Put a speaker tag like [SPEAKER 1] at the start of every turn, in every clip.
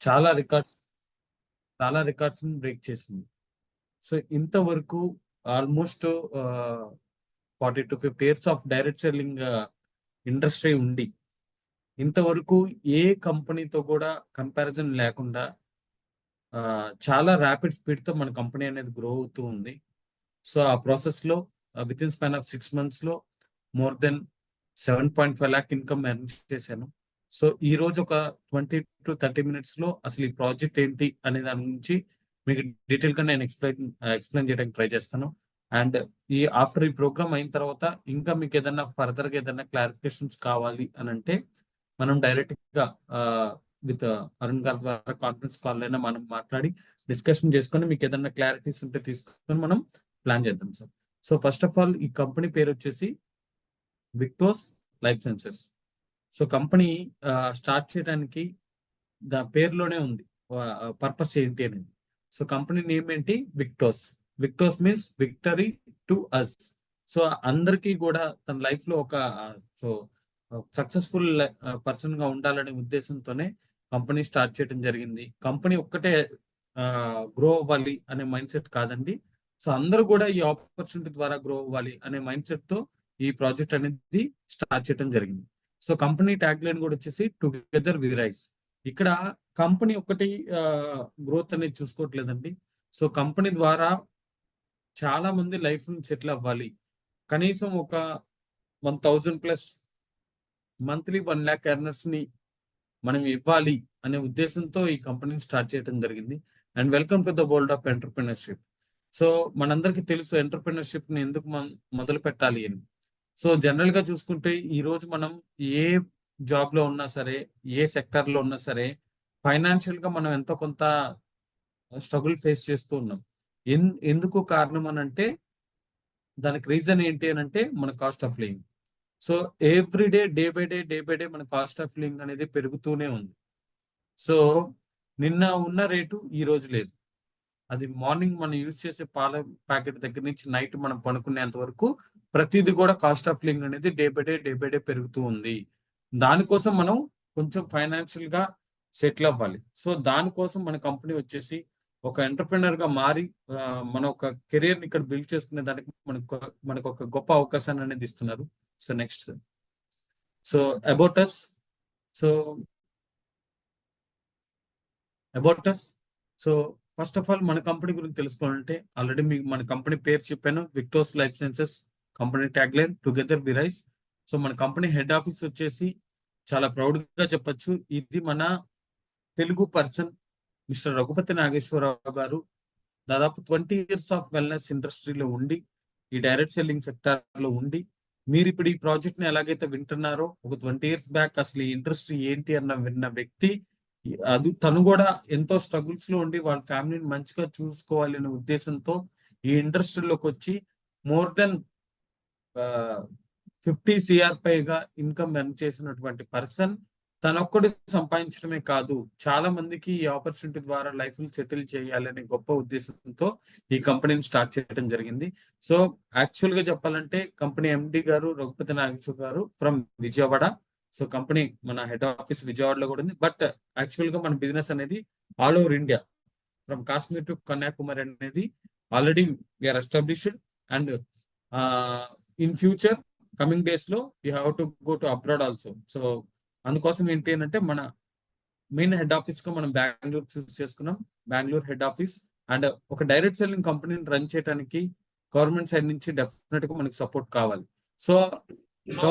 [SPEAKER 1] చాలా రికార్డ్స్ చాలా records break చేసింది. సో ఇంతవరకు almost 40 to 50 years of direct selling industry ఉండి ఇంతవరకు ఏ కంపెనీతో కూడా కంపారిజన్ లేకుండా చాలా ర్యాపిడ్ స్పీడ్తో మన కంపెనీ అనేది గ్రో అవుతూ ఉంది. సో ఆ ప్రాసెస్లో with in span of 6 months more than 7.5 lakh income earn చేశాను. సో ఈ రోజు ఒక 20 to 30 minutes అసలు ఈ ప్రాజెక్ట్ ఏంటి అనే దాని గురించి మీకు డీటెయిల్గా నేను ఎక్స్ప్లెయిన్ చేయడానికి ట్రై చేస్తాను. అండ్ ఆఫ్టర్ ఈ ప్రోగ్రామ్ అయిన తర్వాత ఇంకా మీకు ఏదైనా ఫర్దర్గా ఏదైనా క్లారిఫికేషన్స్ కావాలి అని అంటే మనం డైరెక్ట్గా విత్ అరుణ్ గారి ద్వారా కాన్ఫరెన్స్ కాల్ అయినా మనం మాట్లాడి డిస్కషన్ చేసుకొని మీకు ఏదైనా క్లారిటీస్ ఉంటే తీసుకొని మనం ప్లాన్ చేద్దాం sir. So first of all ఈ కంపెనీ పేరు వచ్చేసి Victos life sciences. So company start చేయడానికి పేరులోనే ఉంది పర్పస్ ఏంటి అనేది. సో కంపెనీ నేమ్ ఏంటి? Victos. Victos means victory to us. So అందరికీ కూడా తన లైఫ్ లో ఒక సో సక్సెస్ఫుల్ పర్సన్ గా ఉండాలనే ఉద్దేశంతోనే కంపెనీ స్టార్ట్ చేయడం జరిగింది. కంపెనీ ఒక్కటే గ్రో అవ్వాలి అనే మైండ్ సెట్ కాదండి. సో అందరూ కూడా ఈ ఆపర్చునిటీ ద్వారా గ్రో అవ్వాలి అనే మైండ్ సెట్ తో ఈ ప్రాజెక్ట్ అనేది స్టార్ట్ చేయడం జరిగింది. సో కంపెనీ ట్యాగ్ లైన్ కూడా వచ్చేసి టుగెదర్ వి రైస్. ఇక్కడ కంపెనీ ఒకటి గ్రోత్ అనేది చూసుకోవట్లేదండి. సో కంపెనీ ద్వారా చాలా మంది లైఫ్ సెటిల్ అవ్వాలి, కనీసం ఒక 1000+ మంత్లీ 1 lakh ఎర్నర్స్ ని మనం ఇవ్వాలి అనే ఉద్దేశంతో ఈ కంపెనీని స్టార్ట్ చేయడం జరిగింది. And welcome to the world of entrepreneurship. So మనందరికీ తెలుసు ఎంటర్ప్రినర్షిప్ ని ఎందుకు మొదలు పెట్టాలి అని. సో జనరల్ గా చూసుకుంటే ఈ రోజు మనం ఏ జాబ్ లో ఉన్నా సరే, ఏ సెక్టర్ లో ఉన్నా సరే, ఫైనాన్షియల్ గా మనం ఎంతో కొంత స్ట్రగుల్ ఫేస్ చేస్తూ ఉన్నాం. ఎందుకు కారణం అని అంటే దానికి రీజన్ ఏంటి అని అంటే మన cost of living. So every day by day మన కాస్ట్ ఆఫ్ లివింగ్ అనేది పెరుగుతూనే ఉంది. సో నిన్న ఉన్న రేటు ఈ రోజు లేదు. అది మార్నింగ్ మనం యూజ్ చేసే పాల ప్యాకెట్ దగ్గర నుంచి నైట్ మనం పనుకునేంత వరకు ప్రతిదీ కూడా కాస్ట్ ఆఫ్ లివింగ్ అనేది డే బై డే పెరుగుతూ ఉంది. దానికోసం మనం కొంచెం ఫైనాన్షియల్ గా సెటిల్ అవ్వాలి. సో దానికోసం మన కంపెనీ వచ్చేసి ఒక ఎంటర్ప్రినర్ గా మారి మన ఒక కెరీర్ ని ఇక్కడ బిల్డ్ చేసుకునే దానికి మనకు ఒక గొప్ప అవకాశాన్ని అనేది ఇస్తున్నారు. So next, so about us. So about us so first of all మన కంపెనీ గురించి తెలుసుకోవాలంటే ఆల్రెడీ మీకు మన కంపెనీ పేరు చెప్పాను, Victos life sciences. Company tag line together we rise. So మన కంపెనీ హెడ్ ఆఫీస్ వచ్చేసి చాలా ప్రౌడ్ గా చెప్పొచ్చు, ఇది మన తెలుగు పర్సన్ మిస్టర్ రఘుపతి నాగేశ్వరరావు గారు. దాదాపు 20 years ఆఫ్ వెల్నెస్ ఇండస్ట్రీలో ఉండి, ఈ డైరెక్ట్ సెల్లింగ్ సెక్టర్ లో ఉండి, మీరు ఇప్పుడు ఈ ప్రాజెక్ట్ ని ఎలాగైతే వింటున్నారో, ఒక 20 years బ్యాక్ అసలు ఈ ఇండస్ట్రీ ఏంటి అన్న విన్న వ్యక్తి. అది తను కూడా ఎంతో స్ట్రగుల్స్ లో ఉండి వాళ్ళ ఫ్యామిలీని మంచిగా చూసుకోవాలి అనే ఉద్దేశంతో ఈ ఇండస్ట్రీలోకి వచ్చి మోర్ దెన్ 50 CR పైగా ఇన్కమ్ ఎర్న్ చేసినటువంటి పర్సన్ తనొక్కడు సంపాదించడమే కాదు, చాలా మందికి ఈ ఆపర్చునిటీ ద్వారా లైఫ్ సెటిల్ చేయాలనే గొప్ప ఉద్దేశంతో ఈ కంపెనీని స్టార్ట్ చేయడం జరిగింది. సో యాక్చువల్ గా చెప్పాలంటే కంపెనీ ఎండి గారు రఘుపతి నాగేశ్వర గారు ఫ్రమ్ విజయవాడ. సో కంపెనీ మన హెడ్ ఆఫీస్ విజయవాడలో కూడా ఉంది. బట్ యాక్చువల్ గా మన బిజినెస్ అనేది all over India, from Kashmir to Kanyakumari అనేది already we are established. And in future coming days లో you have to go to abroad also. So అందుకోసం ఏంటి అంటే మన మెయిన్ హెడ్ ఆఫీస్ గా మనం బెంగళూరు చూస్ చేసుకున్నాం, బెంగళూరు హెడ్ ఆఫీస్. అండ్ ఒక డైరెక్ట్ సెల్లింగ్ కంపెనీని రన్ చేయడానికి గవర్నమెంట్ సైడ్ నుంచి డెఫినెట్ గా మనకి సపోర్ట్ కావాలి. సో సో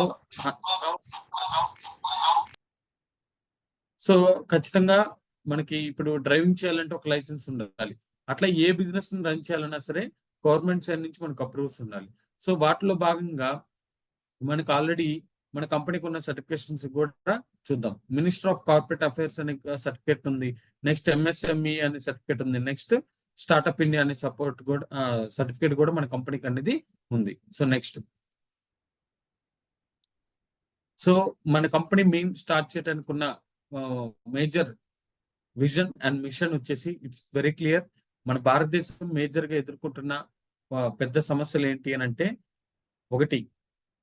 [SPEAKER 1] సో ఖచ్చితంగా మనకి ఇప్పుడు డ్రైవింగ్ చేయాలంటే ఒక లైసెన్స్ ఉండాలి. అట్లా ఏ బిజినెస్ రన్ చేయాలన్నా సరే గవర్నమెంట్ సైడ్ నుంచి మనకు అప్రూవల్స్ ఉండాలి. సో వాటిలో భాగంగా మనకు ఆల్రెడీ మన కంపెనీకి ఉన్న సర్టిఫికేషన్స్ కూడా చూద్దాం. మినిస్టర్ ఆఫ్ కార్పొరేట్ అఫైర్స్ అనే సర్టిఫికేట్ ఉంది, నెక్స్ట్ MSME అనే సర్టిఫికేట్ ఉంది, నెక్స్ట్ స్టార్ట్అప్ ఇండియా అనే సపోర్ట్ కూడా సర్టిఫికేట్ కూడా మన కంపెనీకి అనేది ఉంది. సో నెక్స్ట్, సో మన కంపెనీ మెయిన్ స్టార్ట్ చేయడానికి ఉన్న మేజర్ విజన్ అండ్ మిషన్ వచ్చేసి ఇట్స్ వెరీ క్లియర్. మన భారతదేశం మేజర్ గా ఎదుర్కొంటున్న పెద్ద సమస్యలు ఏంటి అని అంటే, ఒకటి,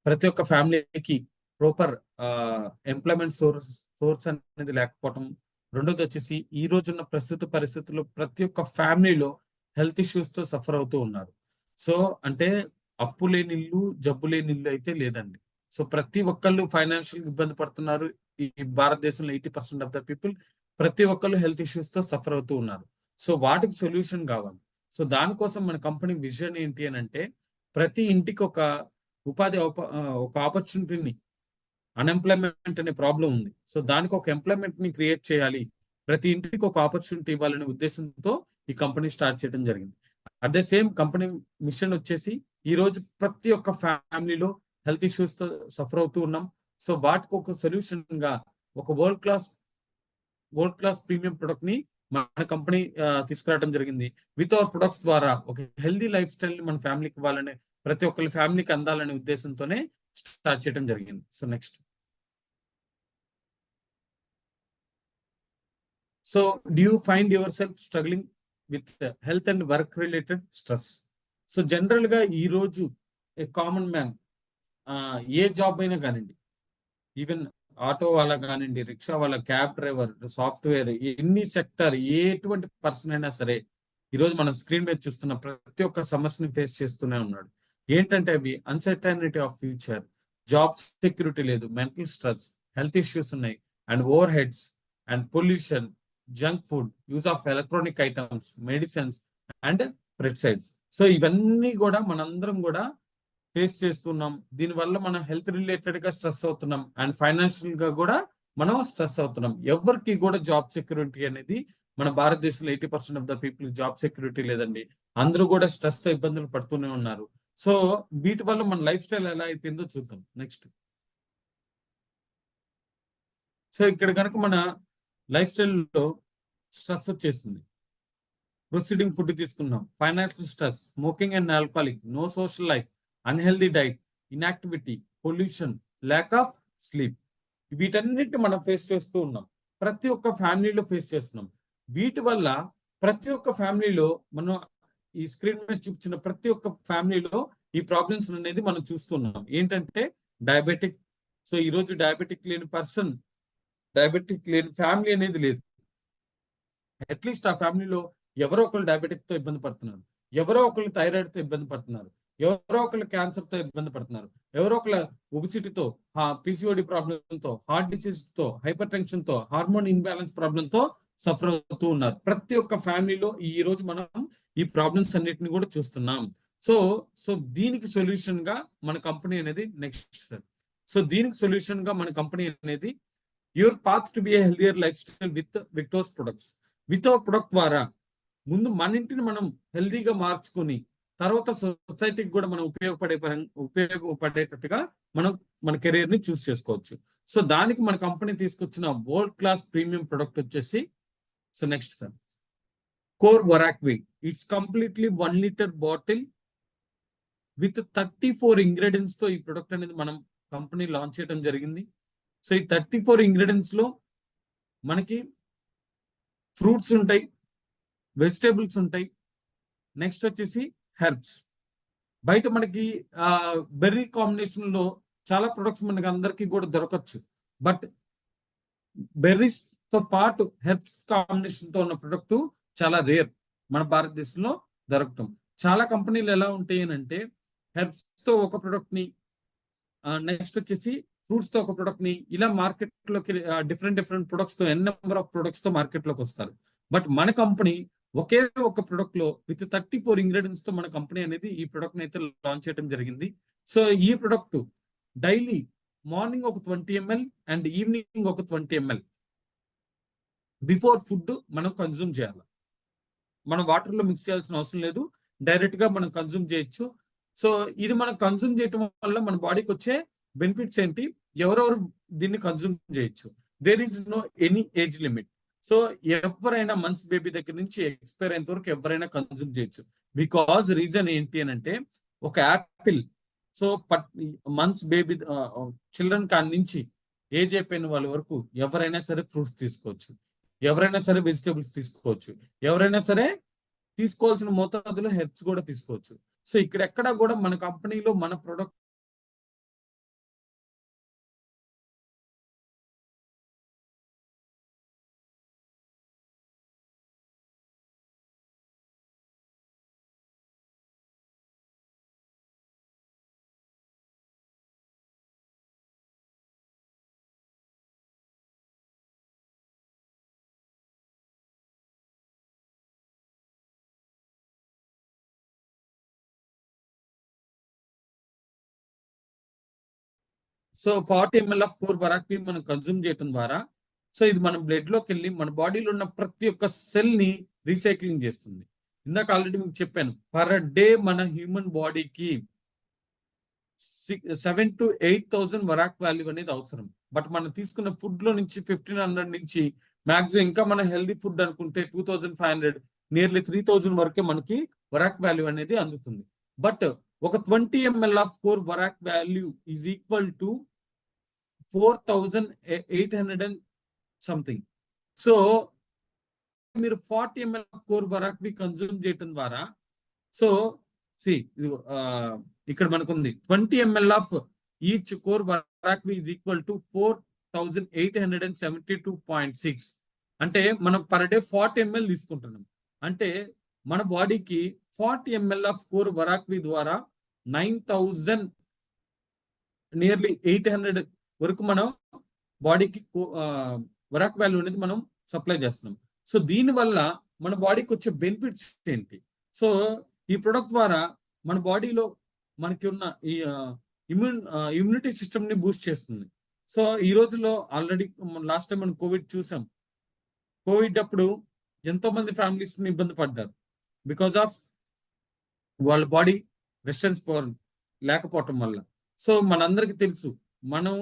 [SPEAKER 1] ప్రతి ఒక్క ఫ్యామిలీకి ప్రాపర్ ఎంప్లాయ్మెంట్ సోర్స్ అనేది లేకపోవటం. రెండోది వచ్చేసి ఈ రోజున్న ప్రస్తుత పరిస్థితుల్లో ప్రతి ఒక్క ఫ్యామిలీలో హెల్త్ ఇష్యూస్ తో సఫర్ అవుతూ ఉన్నారు. సో అంటే అప్పు లేని ఇల్లు, జబ్బు లేని ఇల్లు అయితే లేదండి. సో ప్రతి ఒక్కళ్ళు ఫైనాన్షియల్ ఇబ్బంది పడుతున్నారు. ఈ భారతదేశంలో 80% ఆఫ్ ద పీపుల్ ప్రతి ఒక్కళ్ళు హెల్త్ ఇష్యూస్ తో సఫర్ అవుతూ ఉన్నారు. సో వాటికి సొల్యూషన్ కావాలి. సో దానికోసం మన కంపెనీ విజన్ ఏంటి అని అంటే ప్రతి ఇంటికి ఒక ఒక ఆపర్చునిటీని, అన్‌ఎంప్లాయ్‌మెంట్ అనే ప్రాబ్లమ్ ఉంది. సో దానికి ఒక ఎంప్లాయ్‌మెంట్‌ని క్రియేట్ చేయాలి. ప్రతి ఇంటికి ఒక ఆపర్చునిటీ ఇవ్వాలనే ఉద్దేశంతో ఈ కంపెనీ స్టార్ట్ చేయడం జరిగింది. At the same company mission వచ్చేసి ఈరోజు ప్రతి ఒక్క ఫ్యామిలీలో హెల్త్ ఇష్యూస్‌తో సఫర్ అవుతూ ఉన్నాం. సో వాటికి ఒక సొల్యూషన్‌గా ఒక వరల్డ్ క్లాస్ ప్రీమియం ప్రొడక్ట్‌ని మన కంపెనీ తీసుకురావడం జరిగింది. విత్ అవర్ ప్రొడక్ట్స్ ద్వారా ఒక హెల్తీ లైఫ్ స్టైల్‌ని మన ఫ్యామిలీకి ఇవ్వాలనే, ప్రతి ఒక్కళ్ళ ఫ్యామిలీకి అందాలనే ఉద్దేశంతోనే స్టార్ట్ చేయడం జరిగింది. So next. So do you find your self struggling with health and work related stress? So general గా ఈ రోజు a common man A job అయినా కానివ్వండి, ఈవెన్ ఆటో వాళ్ళ కానివ్వండి, రిక్షా వాళ్ళ, క్యాబ్ డ్రైవర్, సాఫ్ట్వేర్, ఎన్ని సెక్టర్, ఎటువంటి పర్సన్ అయినా సరే ఈరోజు మనం స్క్రీన్ మీద చూస్తున్న ప్రతి ఒక్క సమస్యని ఫేస్ చేస్తూనే ఉన్నాడు. ఏంటంటే అవి uncertainty of future, job security లేదు, మెంటల్ స్ట్రెస్, హెల్త్ ఇష్యూస్ ఉన్నాయి, and over heads, and pollution, junk food, use of electronic items, medicines, and pesticides. So ఇవన్నీ కూడా మనందరం కూడా ఫేస్ చేస్తున్నాం. దీనివల్ల మనం హెల్త్ రిలేటెడ్ గా స్ట్రెస్ అవుతున్నాం, అండ్ ఫైనాన్షియల్ గా కూడా మనం స్ట్రెస్ అవుతున్నాం. ఎవరికి కూడా జాబ్ సెక్యూరిటీ అనేది మన భారతదేశంలో 80% of the people job security లేదండి. అందరూ కూడా స్ట్రెస్ తో ఇబ్బందులు పడుతూనే ఉన్నారు. సో వీటి వల్ల మన లైఫ్ స్టైల్ ఎలా అయిపోయిందో చూద్దాం నెక్స్ట్. సో ఇక్కడ కనుక మన లైఫ్ స్టైల్లో స్ట్రెస్ వచ్చేసింది. ప్రొసీడింగ్ ఫుడ్ తీసుకున్నాం, financial stress, smoking and alcoholic, no social life, unhealthy diet, inactivity, pollution, lack of sleep. వీటన్నిటిని మనం ఫేస్ చేస్తూ ఉన్నాం. ప్రతి ఒక్క ఫ్యామిలీలో ఫేస్ చేస్తున్నాం. వీటి వల్ల ప్రతి ఒక్క ఫ్యామిలీలో మనం ఈ స్క్రీన్ మీద చూపించిన ప్రతి ఒక్క ఫ్యామిలీలో ఈ ప్రాబ్లమ్స్ అనేది మనం చూస్తున్నాం. ఏంటంటే డయాబెటిక్. సో ఈ రోజు డయాబెటిక్ లేని ఫ్యామిలీ అనేది లేదు. అట్లీస్ట్ ఆ ఫ్యామిలీలో ఎవరో ఒకరు డయాబెటిక్ తో ఇబ్బంది పడుతున్నారు, ఎవరో ఒకరు థైరాయిడ్ తో ఇబ్బంది పడుతున్నారు, ఎవరో ఒకరు క్యాన్సర్ తో ఇబ్బంది పడుతున్నారు, ఎవరో ఒకరు ఒబిసిటీతో, పిసిఓడి ప్రాబ్లంతో, హార్ట్ డిసీజ్ తో, హైపర్ టెన్షన్ తో, హార్మోన్ ఇన్బ్యాలెన్స్ ప్రాబ్లం తో సఫర్ అవుతూ ఉన్నారు. ప్రతి ఒక్క ఫ్యామిలీలో ఈ రోజు మనం ఈ ప్రాబ్లమ్స్ అన్నిటిని కూడా చూస్తున్నాం. సో సో దీనికి సొల్యూషన్ గా మన కంపెనీ అనేది నెక్స్ట్ సార్. సో దీనికి సొల్యూషన్ గా మన కంపెనీ అనేది your path to be a healthier life style with Victos products. With our product ద్వారా ముందు మన ఇంటిని మనం హెల్దీగా మార్చుకొని తర్వాత సొసైటీకి కూడా మనం ఉపయోగపడేటట్టుగా మనం మన కెరీర్ ని చూస్ చేసుకోవచ్చు. సో దానికి మన కంపెనీ తీసుకొచ్చిన వరల్డ్ క్లాస్ ప్రీమియం ప్రొడక్ట్ వచ్చేసి, సో నెక్స్ట్ సార్, కోర్ వరాక్వి. It's completely 1 litre bottle with 34 ingredients తో ఈ ప్రొడక్ట్ అనేది మనం కంపెనీ లాంచ్ చేయడం జరిగింది. సో ఈ 34 ఇంగ్రీడియంట్స్ లో మనకి ఫ్రూట్స్ ఉంటాయి, వెజిటేబుల్స్ ఉంటాయి, నెక్స్ట్ వచ్చేసి హెర్బ్స్. బయట మనకి బెర్రీ కాంబినేషన్ లో చాలా ప్రొడక్ట్స్ మనకి అందరికీ కూడా దొరకచ్చు. బట్ బెర్రీస్ తో పాటు హెర్బ్స్ కాంబినేషన్ తో ఉన్న ప్రొడక్ట్ చాలా రేర్ మన భారతదేశంలో దొరకటం. చాలా కంపెనీలు ఎలా ఉంటాయి అంటే హెర్బ్స్ తో ఒక ప్రొడక్ట్ ని, నెక్స్ట్ వచ్చేసి ఫ్రూట్స్ తో ఒక ప్రొడక్ట్ ని, ఇలా మార్కెట్ లోకి డిఫరెంట్ ప్రొడక్ట్స్ తో నెంబర్ ఆఫ్ ప్రొడక్ట్స్ తో మార్కెట్ లోకి వస్తారు. బట్ మన కంపెనీ ఒకే ఒక ప్రొడక్ట్ లో విత్ 34 ఇంగ్రీడియంట్స్ తో మన కంపెనీ అనేది ఈ ప్రొడక్ట్ అయితే లాంచ్ చేయడం జరిగింది. సో ఈ ప్రొడక్ట్ డైలీ మార్నింగ్ ఒక 20 ml అండ్ ఈవినింగ్ ఒక 20 ml బిఫోర్ ఫుడ్ మనం కన్జ్యూమ్ చేయాలి. మనం వాటర్ లో మిక్స్ చేయాల్సిన అవసరం లేదు, డైరెక్ట్ గా మనం కన్జ్యూమ్ చేయొచ్చు. సో ఇది మనం కన్జ్యూమ్ చేయటం వల్ల మన బాడీకి వచ్చే బెనిఫిట్స్ ఏంటి, ఎవరెవరు దీన్ని కన్జ్యూమ్ చేయొచ్చు. There is no any age limit. So ఎవరైనా మంత్స్ బేబీ దగ్గర నుంచి ఎక్స్పైర్ అయ్యేంత వరకు ఎవరైనా కన్జ్యూమ్ చేయొచ్చు. బికాజ్ రీజన్ ఏంటి అని అంటే ఒక Apple, so months baby children కాడి నుంచి ఏజ్ అయిపోయిన వాళ్ళ వరకు ఎవరైనా సరే ఫ్రూట్స్ తీసుకోవచ్చు, ఎవరైనా సరే వెజిటేబుల్స్ తీసుకోవచ్చు, ఎవరైనా సరే తీసుకోవాల్సిన మోతాదులో హెర్బ్స్ కూడా తీసుకోవచ్చు. సో ఇక్కడ ఎక్కడ కూడా మన కంపెనీలో మన product so 40 ml of core వరాక్వి మనం కన్జ్యూమ్ చేయడం ద్వారా సో ఇది మన బ్లడ్ లోకి వెళ్ళి మన బాడీలో ఉన్న ప్రతి ఒక్క సెల్ ని రీసైక్లింగ్ చేస్తుంది. ఇందాక ఆల్రెడీ మీకు చెప్పాను, పర్ డే మన హ్యూమన్ బాడీకి 7,000 to 8,000 వరాక్ వాల్యూ అనేది అవసరం. బట్ మనం తీసుకున్న ఫుడ్ లో నుంచి 1,500 నుంచి మాక్సిమం ఇంకా మన హెల్దీ ఫుడ్ అనుకుంటే 2,500 నియర్లీ 3,000 వరకే మనకి వరాక్ వాల్యూ అనేది అందుతుంది. బట్ ఒక 20 ml ఆఫ్ కోర్ వరాక్ value is equal to 4,800 and something. So మీరు 40 ml ఆఫ్ కోర్ వరాక్ కన్జ్యూమ్ చేయడం ద్వారా సో ఇక్కడ మనకుంది 20 ml ఆఫ్ ఈచ్ కోర్ వరాక్ ఈజ్ ఈక్వల్ టు 4,872.6. అంటే మనం పర్ డే 40 ml తీసుకుంటున్నాం. అంటే మన బాడీకి 40 ml ఆఫ్ కోర్ వరాక్వి ద్వారా 9,000 నియర్లీ 800 వరకు మనం బాడీకి వరాక్ వాల్యూ అనేది మనం సప్లై చేస్తున్నాం. సో దీనివల్ల మన బాడీకి వచ్చే బెనిఫిట్స్ ఏంటి? సో ఈ ప్రొడక్ట్ ద్వారా మన బాడీలో మనకి ఉన్న ఈ ఇమ్యూనిటీ సిస్టమ్ ని బూస్ట్ చేస్తుంది. సో ఈ రోజుల్లో ఆల్రెడీ లాస్ట్ టైం మనం కోవిడ్ చూసాం. కోవిడ్ అప్పుడు ఎంతో మంది ఫ్యామిలీస్ ఇబ్బంది పడ్డారు బికాస్ ఆఫ్ వాళ్ళ బాడీ రెసిస్టెన్స్ పవర్ లేకపోవటం వల్ల. సో మనందరికీ తెలుసు, మనం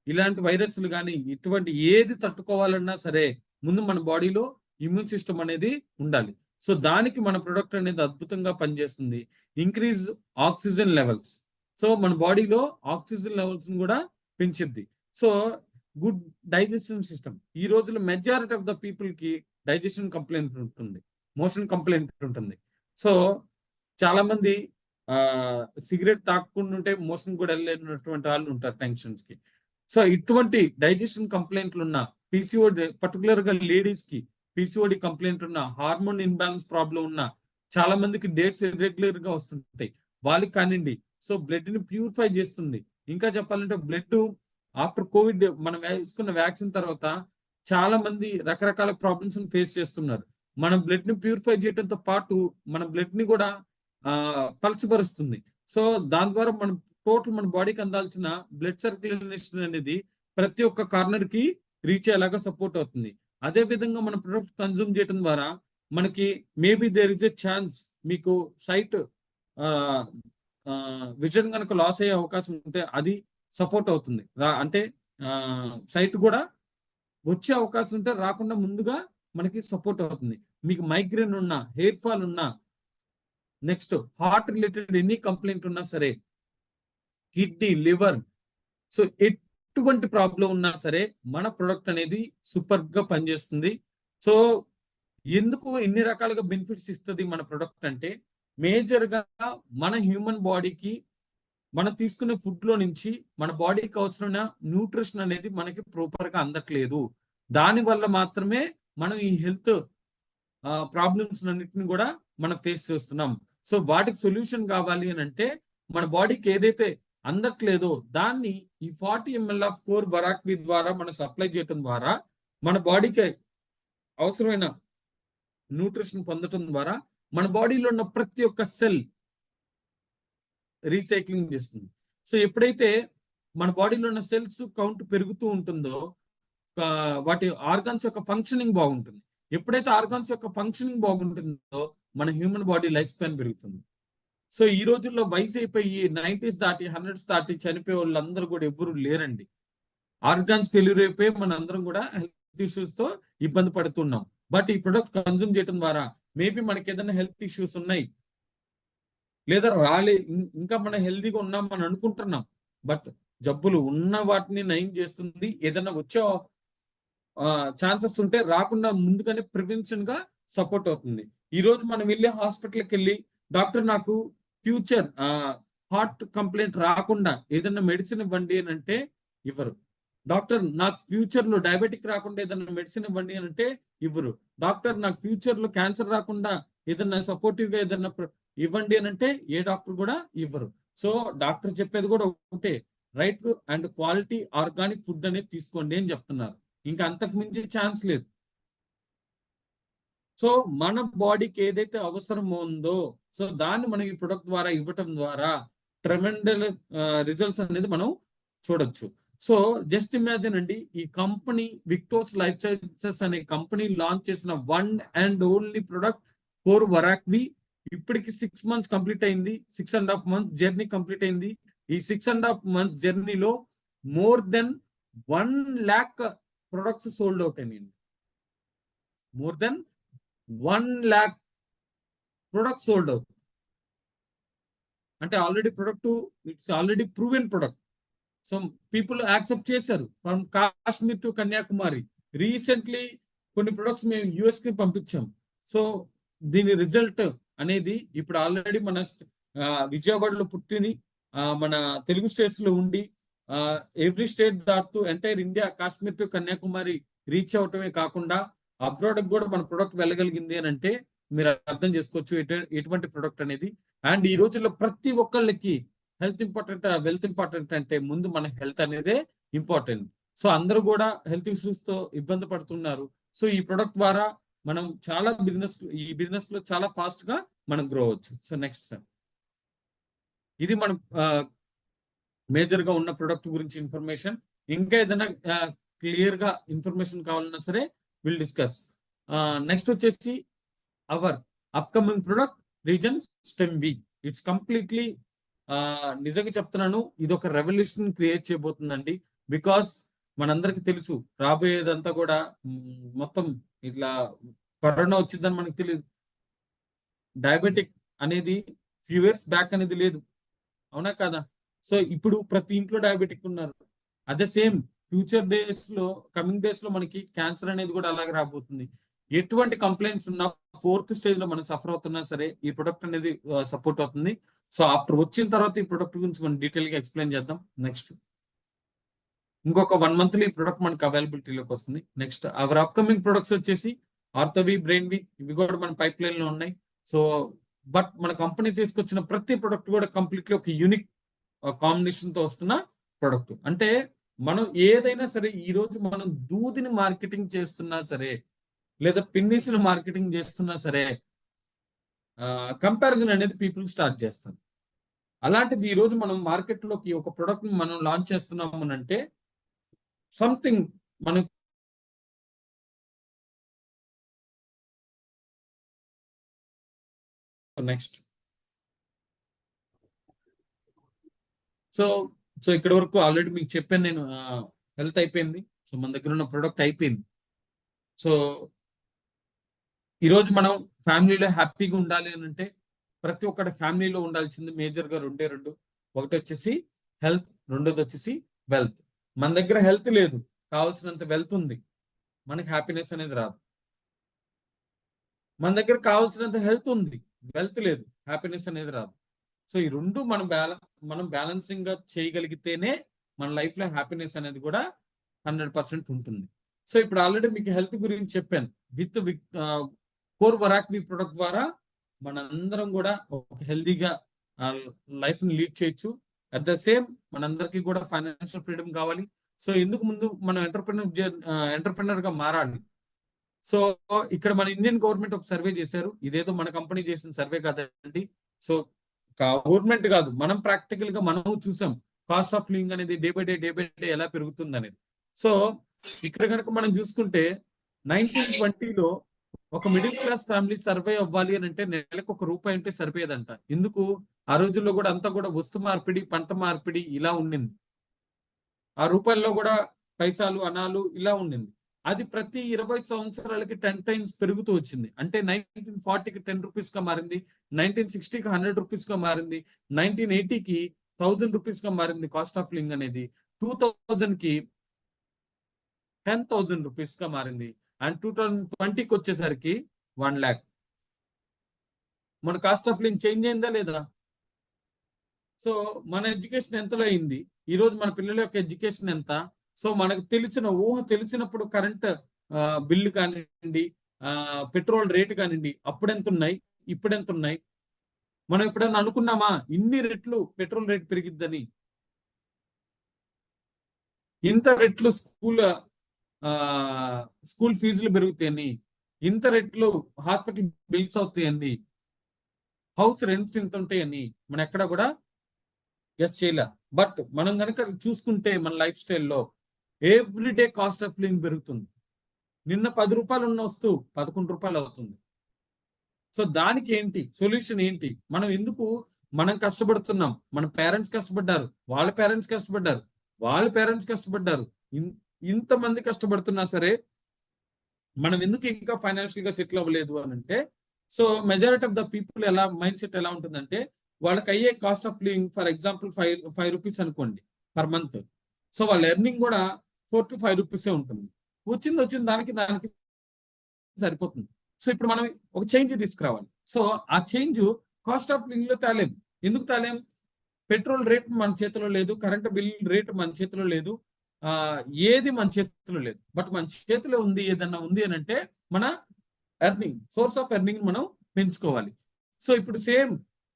[SPEAKER 1] ఇలాంటి వైరస్లు కానీ ఇటువంటి ఏది తట్టుకోవాలన్నా సరే ముందు మన బాడీలో ఇమ్యూన్ సిస్టమ్ అనేది ఉండాలి. సో దానికి మన ప్రొడక్ట్ అనేది అద్భుతంగా పనిచేస్తుంది. Increase oxygen levels. సో మన బాడీలో ఆక్సిజన్ లెవెల్స్ కూడా పెంచిద్ది. So good digestion system. ఈ రోజుల్లో మెజారిటీ ఆఫ్ ద పీపుల్ కి డైజెషన్ కంప్లైంట్ ఉంటుంది, మోషన్ కంప్లైంట్ ఉంటుంది. సో చాలా మంది సిగరెట్ తాకుండా ఉంటే మోషన్ కూడా వెళ్ళలేనటువంటి వాళ్ళు ఉంటారు టెన్షన్స్ కి. సో ఇటువంటి డైజెషన్ కంప్లైంట్లు ఉన్న పీసీఓడి, పర్టికులర్ గా లేడీస్ కి పీసీఓడి కంప్లైంట్ ఉన్న, హార్మోన్ ఇన్బ్యాలెన్స్ ప్రాబ్లం ఉన్న చాలా మందికి డేట్స్ ఇర్రెగ్యులర్ గా వస్తుంటాయి, వాళ్ళకి కానివ్వండి. సో బ్లడ్ ని ప్యూరిఫై చేస్తుంది. ఇంకా చెప్పాలంటే బ్లడ్ ఆఫ్టర్ కోవిడ్ మనం వేసుకున్న వ్యాక్సిన్ తర్వాత చాలా మంది రకరకాల ప్రాబ్లమ్స్ ఫేస్ చేస్తున్నారు. మన బ్లడ్ ని ప్యూరిఫై చేయడంతో పాటు మన బ్లడ్ ని కూడా పలచబరుస్తుంది. సో దాని ద్వారా మనం టోటల్ మన బాడీకి అందాల్సిన బ్లడ్ సర్క్యులేషన్ అనేది ప్రతి ఒక్క కార్నర్ కి రీచ్ అయ్యేలాగా సపోర్ట్ అవుతుంది. అదే విధంగా మన ప్రొడక్ట్ కన్జ్యూమ్ చేయడం ద్వారా మనకి maybe there is a chance మీకు సైట్ విజన్ కనుక లాస్ అయ్యే అవకాశం ఉంటే అది సపోర్ట్ అవుతుంది. అంటే సైట్ కూడా వచ్చే అవకాశం ఉంటే రాకుండా ముందుగా మనకి సపోర్ట్ అవుతుంది. మీకు మైగ్రేన్ ఉన్నా, హెయిర్ ఫాల్ ఉన్నా, next heart related any complaint ఉన్నా సరే, కిడ్నీ, లివర్, సో ఎటువంటి ప్రాబ్లం ఉన్నా సరే మన ప్రొడక్ట్ అనేది సూపర్ గా పనిచేస్తుంది. సో ఎందుకు ఇన్ని రకాలుగా బెనిఫిట్స్ ఇస్తుంది మన ప్రొడక్ట్ అంటే, మేజర్ గా మన హ్యూమన్ బాడీకి మనం తీసుకునే ఫుడ్ లో నుంచి మన బాడీకి అవసరమైన న్యూట్రిషన్ అనేది మనకి ప్రాపర్ గా అందట్లేదు. దాని వల్ల మాత్రమే మనం ఈ హెల్త్ ప్రాబ్లమ్స్ అన్నిటిని కూడా మనం ఫేస్ చేస్తున్నాం. సో వాటికి సొల్యూషన్ కావాలి అని అంటే మన బాడీకి ఏదైతే అందట్లేదో దాన్ని ఈ 40 ml ఆఫ్ కోర్ బరాక్వి ద్వారా మనం సప్లై చేయడం ద్వారా మన బాడీకి అవసరమైన న్యూట్రిషన్ పొందడం ద్వారా మన బాడీలో ఉన్న ప్రతి ఒక్క సెల్ రీసైక్లింగ్ చేస్తుంది. సో ఎప్పుడైతే మన బాడీలో ఉన్న సెల్స్ కౌంట్ పెరుగుతూ ఉంటుందో వాటి ఆర్గాన్స్ యొక్క ఫంక్షనింగ్ బాగుంటుంది. ఎప్పుడైతే ఆర్గాన్స్ యొక్క ఫంక్షనింగ్ బాగుంటుందో మన హ్యూమన్ బాడీ లైఫ్ స్పాన్ పెరుగుతుంది. సో ఈ రోజుల్లో వయసు అయిపోయి 90s దాటి 100s దాటి చనిపోయే వాళ్ళందరూ కూడా ఎవ్వరు లేరండి. ఆర్గాన్స్ ఫెయిల్యూర్ అయిపోయి మన అందరం కూడా హెల్త్ ఇష్యూస్ తో ఇబ్బంది పడుతున్నాం. బట్ ఈ ప్రొడక్ట్ కన్జ్యూమ్ చేయడం ద్వారా మేబీ మనకి ఏదైనా హెల్త్ ఇష్యూస్ ఉన్నాయి, లేదా ఇంకా మనం హెల్తీగా ఉన్నాం అని అనుకుంటున్నాం, బట్ జబ్బులు ఉన్న వాటిని నయం చేస్తుంది. ఏదైనా వచ్చే ఛాన్సెస్ ఉంటే రాకుండా ముందుగానే ప్రివెన్షన్ గా సపోర్ట్ అవుతుంది. ఈ రోజు మనం వెళ్ళి హాస్పిటల్కి వెళ్ళి డాక్టర్ నాకు ఫ్యూచర్ హార్ట్ కంప్లైంట్ రాకుండా ఏదైనా మెడిసిన్ ఇవ్వండి అని అంటే ఇవ్వరు. డాక్టర్ నాకు ఫ్యూచర్ లో డయాబెటిక్ రాకుండా ఏదైనా మెడిసిన్ ఇవ్వండి అని అంటే ఇవ్వరు. డాక్టర్ నాకు ఫ్యూచర్ లో క్యాన్సర్ రాకుండా ఏదైనా సపోర్టివ్ గా ఏదైనా ఇవ్వండి అని అంటే ఏ డాక్టర్ కూడా ఇవ్వరు. సో డాక్టర్ చెప్పేది కూడా ఒకటే, right and quality organic food అనేది తీసుకోండి అని చెప్తున్నారు. ఇంకా అంతకు మించి ఛాన్స్ లేదు. సో మన బాడీకి ఏదైతే అవసరం ఉందో సో దాన్ని మనం ఈ ప్రొడక్ట్ ద్వారా ఇవ్వటం ద్వారా ట్రెమెండల్ రిజల్ట్స్ అనేది మనం చూడొచ్చు. సో జస్ట్ ఇమాజిన్ అండి, ఈ కంపెనీ విక్టోస్ లైఫ్ సైన్సెస్ అనే కంపెనీ లాంచ్ చేసిన one and only product core వరాక్వి. ఇప్పటికి 6 months కంప్లీట్ అయింది, 6.5 months జర్నీ కంప్లీట్ అయింది. ఈ 6.5 months జర్నీలో more than 1 lakh products sold out అయినాయండి. More than 1 lakh products sold out. అంటే already product, it's already proven product. So people accept చేశారు. From Kashmir to Kanyakumari recently కొన్ని ప్రొడక్ట్స్ మేము US కి పంపించాం. సో దీని రిజల్ట్ అనేది ఇప్పుడు ఆల్రెడీ మన విజయవాడలో పుట్టింది, మన తెలుగు స్టేట్స్ లో ఉండి ఎవ్రీ స్టేట్ దాటుతూ entire India Kashmir to Kanyakumari reach అవటమే కాకుండా అబ్రాడ్ కూడా మన ప్రొడక్ట్ వెళ్ళగలిగింది అని అంటే మీరు అర్థం చేసుకోవచ్చు ఎటువంటి ప్రొడక్ట్ అనేది. అండ్ ఈ రోజుల్లో ప్రతి ఒక్కళ్ళకి హెల్త్ ఇంపార్టెంట్, వెల్త్ ఇంపార్టెంట్ అంటే ముందు మన హెల్త్ అనేదే ఇంపార్టెంట్. సో అందరూ కూడా హెల్త్ ఇష్యూస్ తో ఇబ్బంది పడుతున్నారు. సో ఈ ప్రొడక్ట్ ద్వారా మనం చాలా ఈ బిజినెస్ లో చాలా ఫాస్ట్ గా మనం గ్రో అవ్వచ్చు. సో నెక్స్ట్ సార్, ఇది మనం మేజర్ గా ఉన్న ప్రొడక్ట్ గురించి ఇన్ఫర్మేషన్. ఇంకా ఏదైనా క్లియర్ గా ఇన్ఫర్మేషన్ కావాలన్నా సరే విల్ డిస్కస్. నెక్స్ట్ వచ్చేసి our upcoming product reason stem V. It's completely నిజంగా చెప్తున్నాను, ఇది ఒక రెవల్యూషన్ క్రియేట్ చేయబోతుందండి. బికాస్ మనందరికి తెలుసు రాబోయేదంతా కూడా మొత్తం ఇట్లా కరోనా వచ్చిందని మనకు తెలియదు. డయాబెటిక్ అనేది ఫ్యూ ఇయర్స్ బ్యాక్ అనేది లేదు, అవునా కదా? సో ఇప్పుడు ప్రతి ఇంట్లో డయాబెటిక్ ఉన్నారు. అదే సేమ్ ఫ్యూచర్ డేస్ లో, కమింగ్ డేస్ లో మనకి క్యాన్సర్ అనేది కూడా అలాగే రాబోతుంది. ఎటువంటి కంప్లైంట్స్ ఉన్నా 4th స్టేజ్ లో మనం సఫర్ అవుతున్నా సరే ఈ ప్రొడక్ట్ అనేది సపోర్ట్ అవుతుంది. సో ఆఫ్టర్ వచ్చిన తర్వాత ఈ ప్రొడక్ట్ గురించి మనం డీటెయిల్ గా ఎక్స్ప్లెయిన్ చేద్దాం. నెక్స్ట్ ఇంకొక 1 month ఈ ప్రొడక్ట్ మనకి అవైలబిలిటీలోకి వస్తుంది. నెక్స్ట్ అవర్ అప్కమింగ్ ప్రొడక్ట్స్ వచ్చేసి ఆర్థోవి, బ్రెయిన్ వి, ఇవి కూడా మన పైప్ లైన్ లో ఉన్నాయి. సో బట్ మన కంపెనీ తీసుకొచ్చిన ప్రతి ప్రొడక్ట్ కూడా కంప్లీట్లీ ఒక యూనిక్ కాంబినేషన్ తో వస్తున్న ప్రొడక్ట్. అంటే మనం ఏదైనా సరే ఈ రోజు మనం దూదిని మార్కెటింగ్ చేస్తున్నా సరే, లేదా పిన్నిస్ని మార్కెటింగ్ చేస్తున్నా సరే, కంపారిజన్ అనేది పీపుల్ స్టార్ట్ చేస్తారు. అలాంటిది ఈ రోజు మనం మార్కెట్లోకి ఒక ప్రొడక్ట్ మనం లాంచ్ చేస్తున్నాము అంటే సంథింగ్ మనం నెక్స్ట్. సో సో ఇక్కడ వరకు ఆల్రెడీ మీకు చెప్పాను నేను, హెల్త్ అయిపోయింది. సో మన దగ్గర ఉన్న ప్రొడక్ట్ అయిపోయింది. సో ఈరోజు మనం ఫ్యామిలీలో హ్యాపీగా ఉండాలి అని అంటే ప్రతి ఒక్కటి ఫ్యామిలీలో ఉండాల్సింది మేజర్గా రెండు. ఒకటి వచ్చేసి హెల్త్, రెండోది వచ్చేసి వెల్త్. మన దగ్గర హెల్త్ లేదు, కావాల్సినంత వెల్త్ ఉంది, మనకి హ్యాపీనెస్ అనేది రాదు. మన దగ్గర కావాల్సినంత హెల్త్ ఉంది, వెల్త్ లేదు, హ్యాపీనెస్ అనేది రాదు. సో ఈ రెండు మనం బ్యాలెన్సింగ్ గా చేయగలిగితేనే మన లైఫ్ లో హ్యాపీనెస్ అనేది కూడా 100% ఉంటుంది. సో ఇప్పుడు ఆల్రెడీ మీకు హెల్త్ గురించి చెప్పాను. విత్ కోర్ వరాక్వి ప్రొడక్ట్ ద్వారా మనందరం కూడా ఒక హెల్దీగా లైఫ్ ని లీడ్ చేయొచ్చు. అట్ ద సేమ్ మనందరికీ కూడా ఫైనాన్షియల్ ఫ్రీడమ్ కావాలి. సో ఎందుకు ముందు మనం ఎంటర్ప్రెనర్ గా మారాలి. సో ఇక్కడ మన ఇండియన్ గవర్నమెంట్ ఒక సర్వే చేశారు. ఇదేదో మన కంపెనీ చేసిన సర్వే కాదండి. సో గవర్నమెంట్ కాదు, మనం ప్రాక్టికల్ గా మనం చూసాం కాస్ట్ ఆఫ్ లివింగ్ అనేది డే బై డే ఎలా పెరుగుతుంది అనేది. సో ఇక్కడ కనుక మనం చూసుకుంటే 1920లో ఒక మిడిల్ క్లాస్ ఫ్యామిలీ సర్వే అవ్వాలి అని అంటే నెలకు ₹1 అంటే సరిపోయేదంట. ఎందుకు? ఆ రోజుల్లో కూడా అంతా కూడా వస్తు మార్పిడి, పంట మార్పిడి ఇలా ఉండింది. ఆ రూపాయల్లో కూడా పైసాలు, అనాలు ఇలా ఉండింది. అది ప్రతి 20 సంవత్సరాలకి 10 times పెరుగుతూ వచ్చింది. అంటే 1940కి ₹10 గా మారింది, 1960కి ₹100 గా మారింది, 1980కి ₹1000 గా మారింది కాస్ట్ ఆఫ్ లివింగ్ అనేది, 2000కి ₹10,000 గా మారింది, అండ్ 2020కి వచ్చేసరికి 1 lakh. మన కాస్ట్ ఆఫ్ లివింగ్ చేంజ్ అయిందా లేదా? సో మన ఎడ్యుకేషన్ ఎంతలో అయింది, ఈ రోజు మన పిల్లల యొక్క ఎడ్యుకేషన్ ఎంత? సో మనకు తెలిసినప్పుడు కరెంట్ బిల్లు కానివ్వండి, పెట్రోల్ రేటు కానివ్వండి, అప్పుడు ఎంత ఉన్నాయి, ఇప్పుడు ఎంత ఉన్నాయి? మనం ఎప్పుడైనా అనుకున్నామా ఇన్ని రెట్లు పెట్రోల్ రేట్ పెరిగిద్దని, ఇంత రెట్లు స్కూల్ ఫీజులు పెరుగుతాయని, ఇంత రెట్లు హాస్పిటల్ బిల్స్ అవుతాయని, హౌస్ రెంట్స్ ఇంత ఉంటాయని మనం ఎక్కడ కూడా ఎస్ చేయలే. బట్ మనం కనుక చూసుకుంటే మన లైఫ్ స్టైల్లో ఎవ్రీడే కాస్ట్ ఆఫ్ లివింగ్ పెరుగుతుంది. నిన్న 10 రూపాయలు ఉన్న వస్తువు 11 రూపాయలు అవుతుంది. సో దానికి ఏంటి సొల్యూషన్ ఏంటి? మనం ఎందుకు మనం కష్టపడుతున్నాం? మన పేరెంట్స్ కష్టపడ్డారు, వాళ్ళ పేరెంట్స్ కష్టపడ్డారు, వాళ్ళ పేరెంట్స్ కష్టపడ్డారు. ఇంతమంది కష్టపడుతున్నా సరే మనం ఎందుకు ఇంకా ఫైనాన్షియల్ గా సెటిల్ అవ్వలేదు అని అంటే, so majority of the people ఎలా మైండ్ సెట్ ఎలా ఉంటుందంటే, వాళ్ళకి అయ్యే cost of living for example 5 rupees అనుకోండి పర్ మంత్. సో వాళ్ళ ఎర్నింగ్ కూడా 4 to 5 రూపీసే ఉంటుంది. వచ్చింది దానికి సరిపోతుంది. సో ఇప్పుడు మనం ఒక చేంజ్ తీసుకురావాలి. సో ఆ చేంజ్ కాస్ట్ ఆఫ్ లివింగ్ లో తేలేం. ఎందుకు తేలేం? పెట్రోల్ రేట్ మన చేతిలో లేదు, కరెంట్ బిల్ రేట్ మన చేతిలో లేదు, ఆ ఏది మన చేతిలో లేదు. బట్ మన చేతిలో ఉంది ఏదన్నా ఉంది అని అంటే మన ఎర్నింగ్, సోర్స్ ఆఫ్ ఎర్నింగ్ మనం పెంచుకోవాలి. సో ఇప్పుడు సేమ్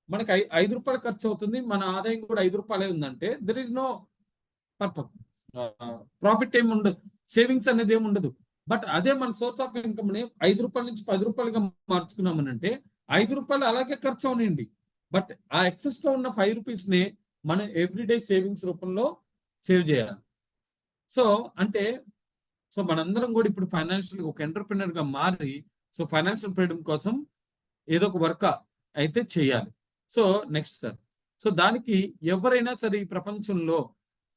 [SPEAKER 1] మనకి 5 రూపాయలు ఖర్చు అవుతుంది, మన ఆదాయం కూడా 5 రూపాయలే ఉందంటే there is no purpose, profit ఏమి ఉండదు, సేవింగ్స్ అనేది ఏమి ఉండదు. బట్ అదే మన సోర్స్ ఆఫ్ ఇన్కమ్ ని 5 రూపాయల నుంచి 10 రూపాయలుగా మార్చుకున్నామనంటే 5 రూపాయలు అలాగే ఖర్చు అవనండి. బట్ ఆ ఎక్సెస్ లో ఉన్న 5 రూపీస్ ని మనం ఎవ్రీడే సేవింగ్స్ రూపంలో సేవ్ చేయాలి. సో అంటే సో మనందరం కూడా ఇప్పుడు ఫైనాన్షియల్ ఒక ఎంటర్ప్రినర్ గా మారి సో ఫైనాన్షియల్ ఫ్రీడమ్ కోసం ఏదో ఒక వర్క్ అయితే చేయాలి. సో నెక్స్ట్ సార్, సో దానికి ఎవరైనా సరే ఈ ప్రపంచంలో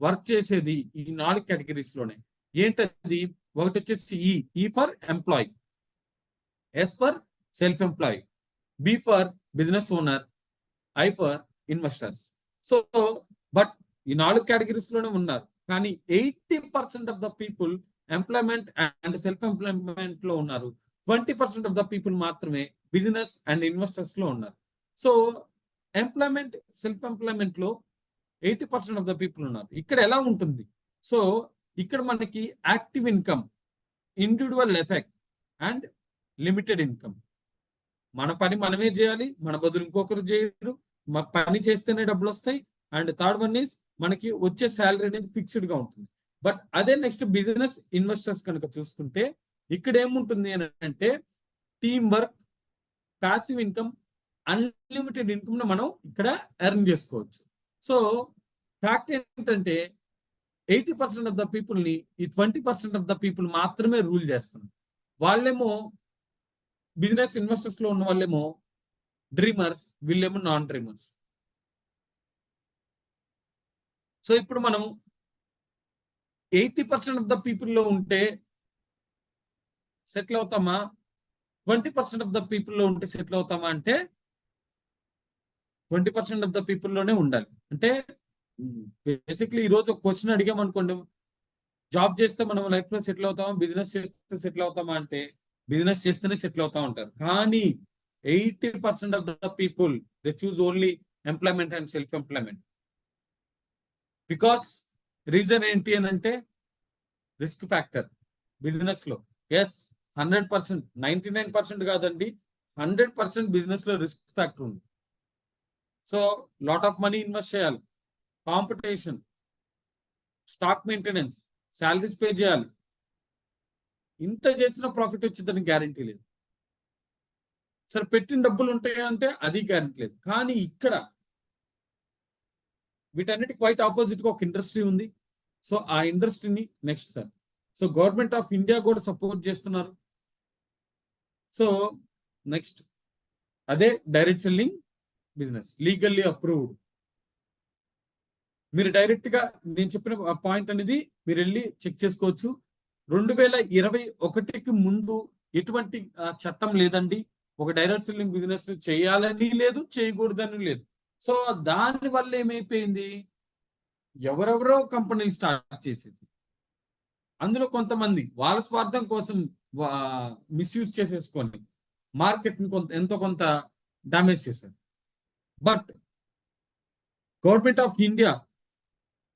[SPEAKER 1] వర్క్ చేసేది ఈ 4 కేటగిరీస్ లోనే. ఏంటది? ఒకటి వచ్చేసి E for employ, S for self employ, B for business owner, I for investors. So but ఈ 4 కేటగిరీస్ లోనే ఉన్నారు. కానీ 80% of the people employment and self employment లో ఉన్నారు. 20% ఆఫ్ ద పీపుల్ మాత్రమే బిజినెస్ అండ్ ఇన్వెస్టర్స్ లో ఉన్నారు. సో ఎంప్లాయ్మెంట్ సెల్ఫ్ ఎంప్లాయ్మెంట్ లో 80% ఆఫ్ ద పీపుల్ ఉన్నారు. ఇక్కడ ఎలా ఉంటుంది? సో ఇక్కడ మనకి active income, individual effect and limited income. మన పని మనమే చేయాలి, మన బదులు ఇంకొకరు చేయరు, మన పని చేస్తేనే డబ్బులు వస్తాయి. అండ్ థర్డ్ వన్ ఈజ్ మనకి వచ్చే శాలరీ అనేది ఫిక్స్డ్ గా ఉంటుంది. బట్ అదే నెక్స్ట్ బిజినెస్ ఇన్వెస్టర్స్ కనుక చూసుకుంటే ఇక్కడ ఏముంటుంది అని అంటే team work, passive income, unlimited income ను మనం ఇక్కడ ఎర్న్ చేసుకోవచ్చు. సో ఫ్యాక్ట్ ఏంటంటే 80% ఆఫ్ ద పీపుల్ ని ఈ 20% ఆఫ్ ద పీపుల్ మాత్రమే రూల్ చేస్తున్నారు. వాళ్ళేమో బిజినెస్ ఇన్వెస్టర్స్ లో ఉన్న వాళ్ళేమో డ్రీమర్స్, వీళ్ళేమో నాన్ డ్రీమర్స్. సో ఇప్పుడు మనం 80% ఆఫ్ ద పీపుల్ లో ఉంటే సెటిల్ అవుతామా, 20% ఆఫ్ ద పీపుల్ లో ఉంటే సెటిల్ అవుతామా అంటే 20% ఆఫ్ ద పీపుల్ లోనే ఉండాలి. అంటే బేసిక్లీ ఈ రోజు ఒక క్వశ్చన్ అడిగామనుకోండి, జాబ్ చేస్తే మనం లైఫ్ లో సెటిల్ అవుతామా, బిజినెస్ చేస్తే సెటిల్ అవుతామా అంటే బిజినెస్ చేస్తేనే సెటిల్ అవుతా ఉంటారు. కానీ 80% of the people they choose only employment and self employment. Because reason ఏంటి అని అంటే రిస్క్ ఫ్యాక్టర్. బిజినెస్ లో ఎస్ 100%, 99% కాదండి, 100% బిజినెస్ లో రిస్క్ ఫ్యాక్టర్ ఉంది. So lot of money invest చేయాలి, competition, stock maintenance, salaries pay చేయాలి. ఇంత చేసిన ప్రాఫిట్ వచ్చిందని గ్యారంటీ లేదు. సరే పెట్టిన డబ్బులు ఉంటాయా అంటే అది గ్యారంటీ లేదు. కానీ ఇక్కడ వీటన్నిటికి క్వైట్ ఆపోజిట్ గా ఒక ఇండస్ట్రీ ఉంది. సో ఆ ఇండస్ట్రీని next sir, so government of India కూడా సపోర్ట్ చేస్తున్నారు. సో నెక్స్ట్ అదే direct selling business, legally approved. మీరు డైరెక్ట్ గా నేను చెప్పిన పాయింట్ అనేది మీరు వెళ్ళి చెక్ చేసుకోవచ్చు. 2021కి ముందు ఎటువంటి చట్టం లేదండి. ఒక డైరెక్ట్ సెల్లింగ్ బిజినెస్ చేయాలని లేదు, చేయకూడదని లేదు. సో దాని వల్ల ఏమైపోయింది, ఎవరెవరో కంపెనీలు స్టార్ట్ చేసేది, అందులో కొంతమంది వాళ్ళ స్వార్థం కోసం మిస్యూజ్ చేసేసుకొని మార్కెట్ ని ఎంతో కొంత డామేజ్ చేశారు. బట్ గవర్నమెంట్ ఆఫ్ ఇండియా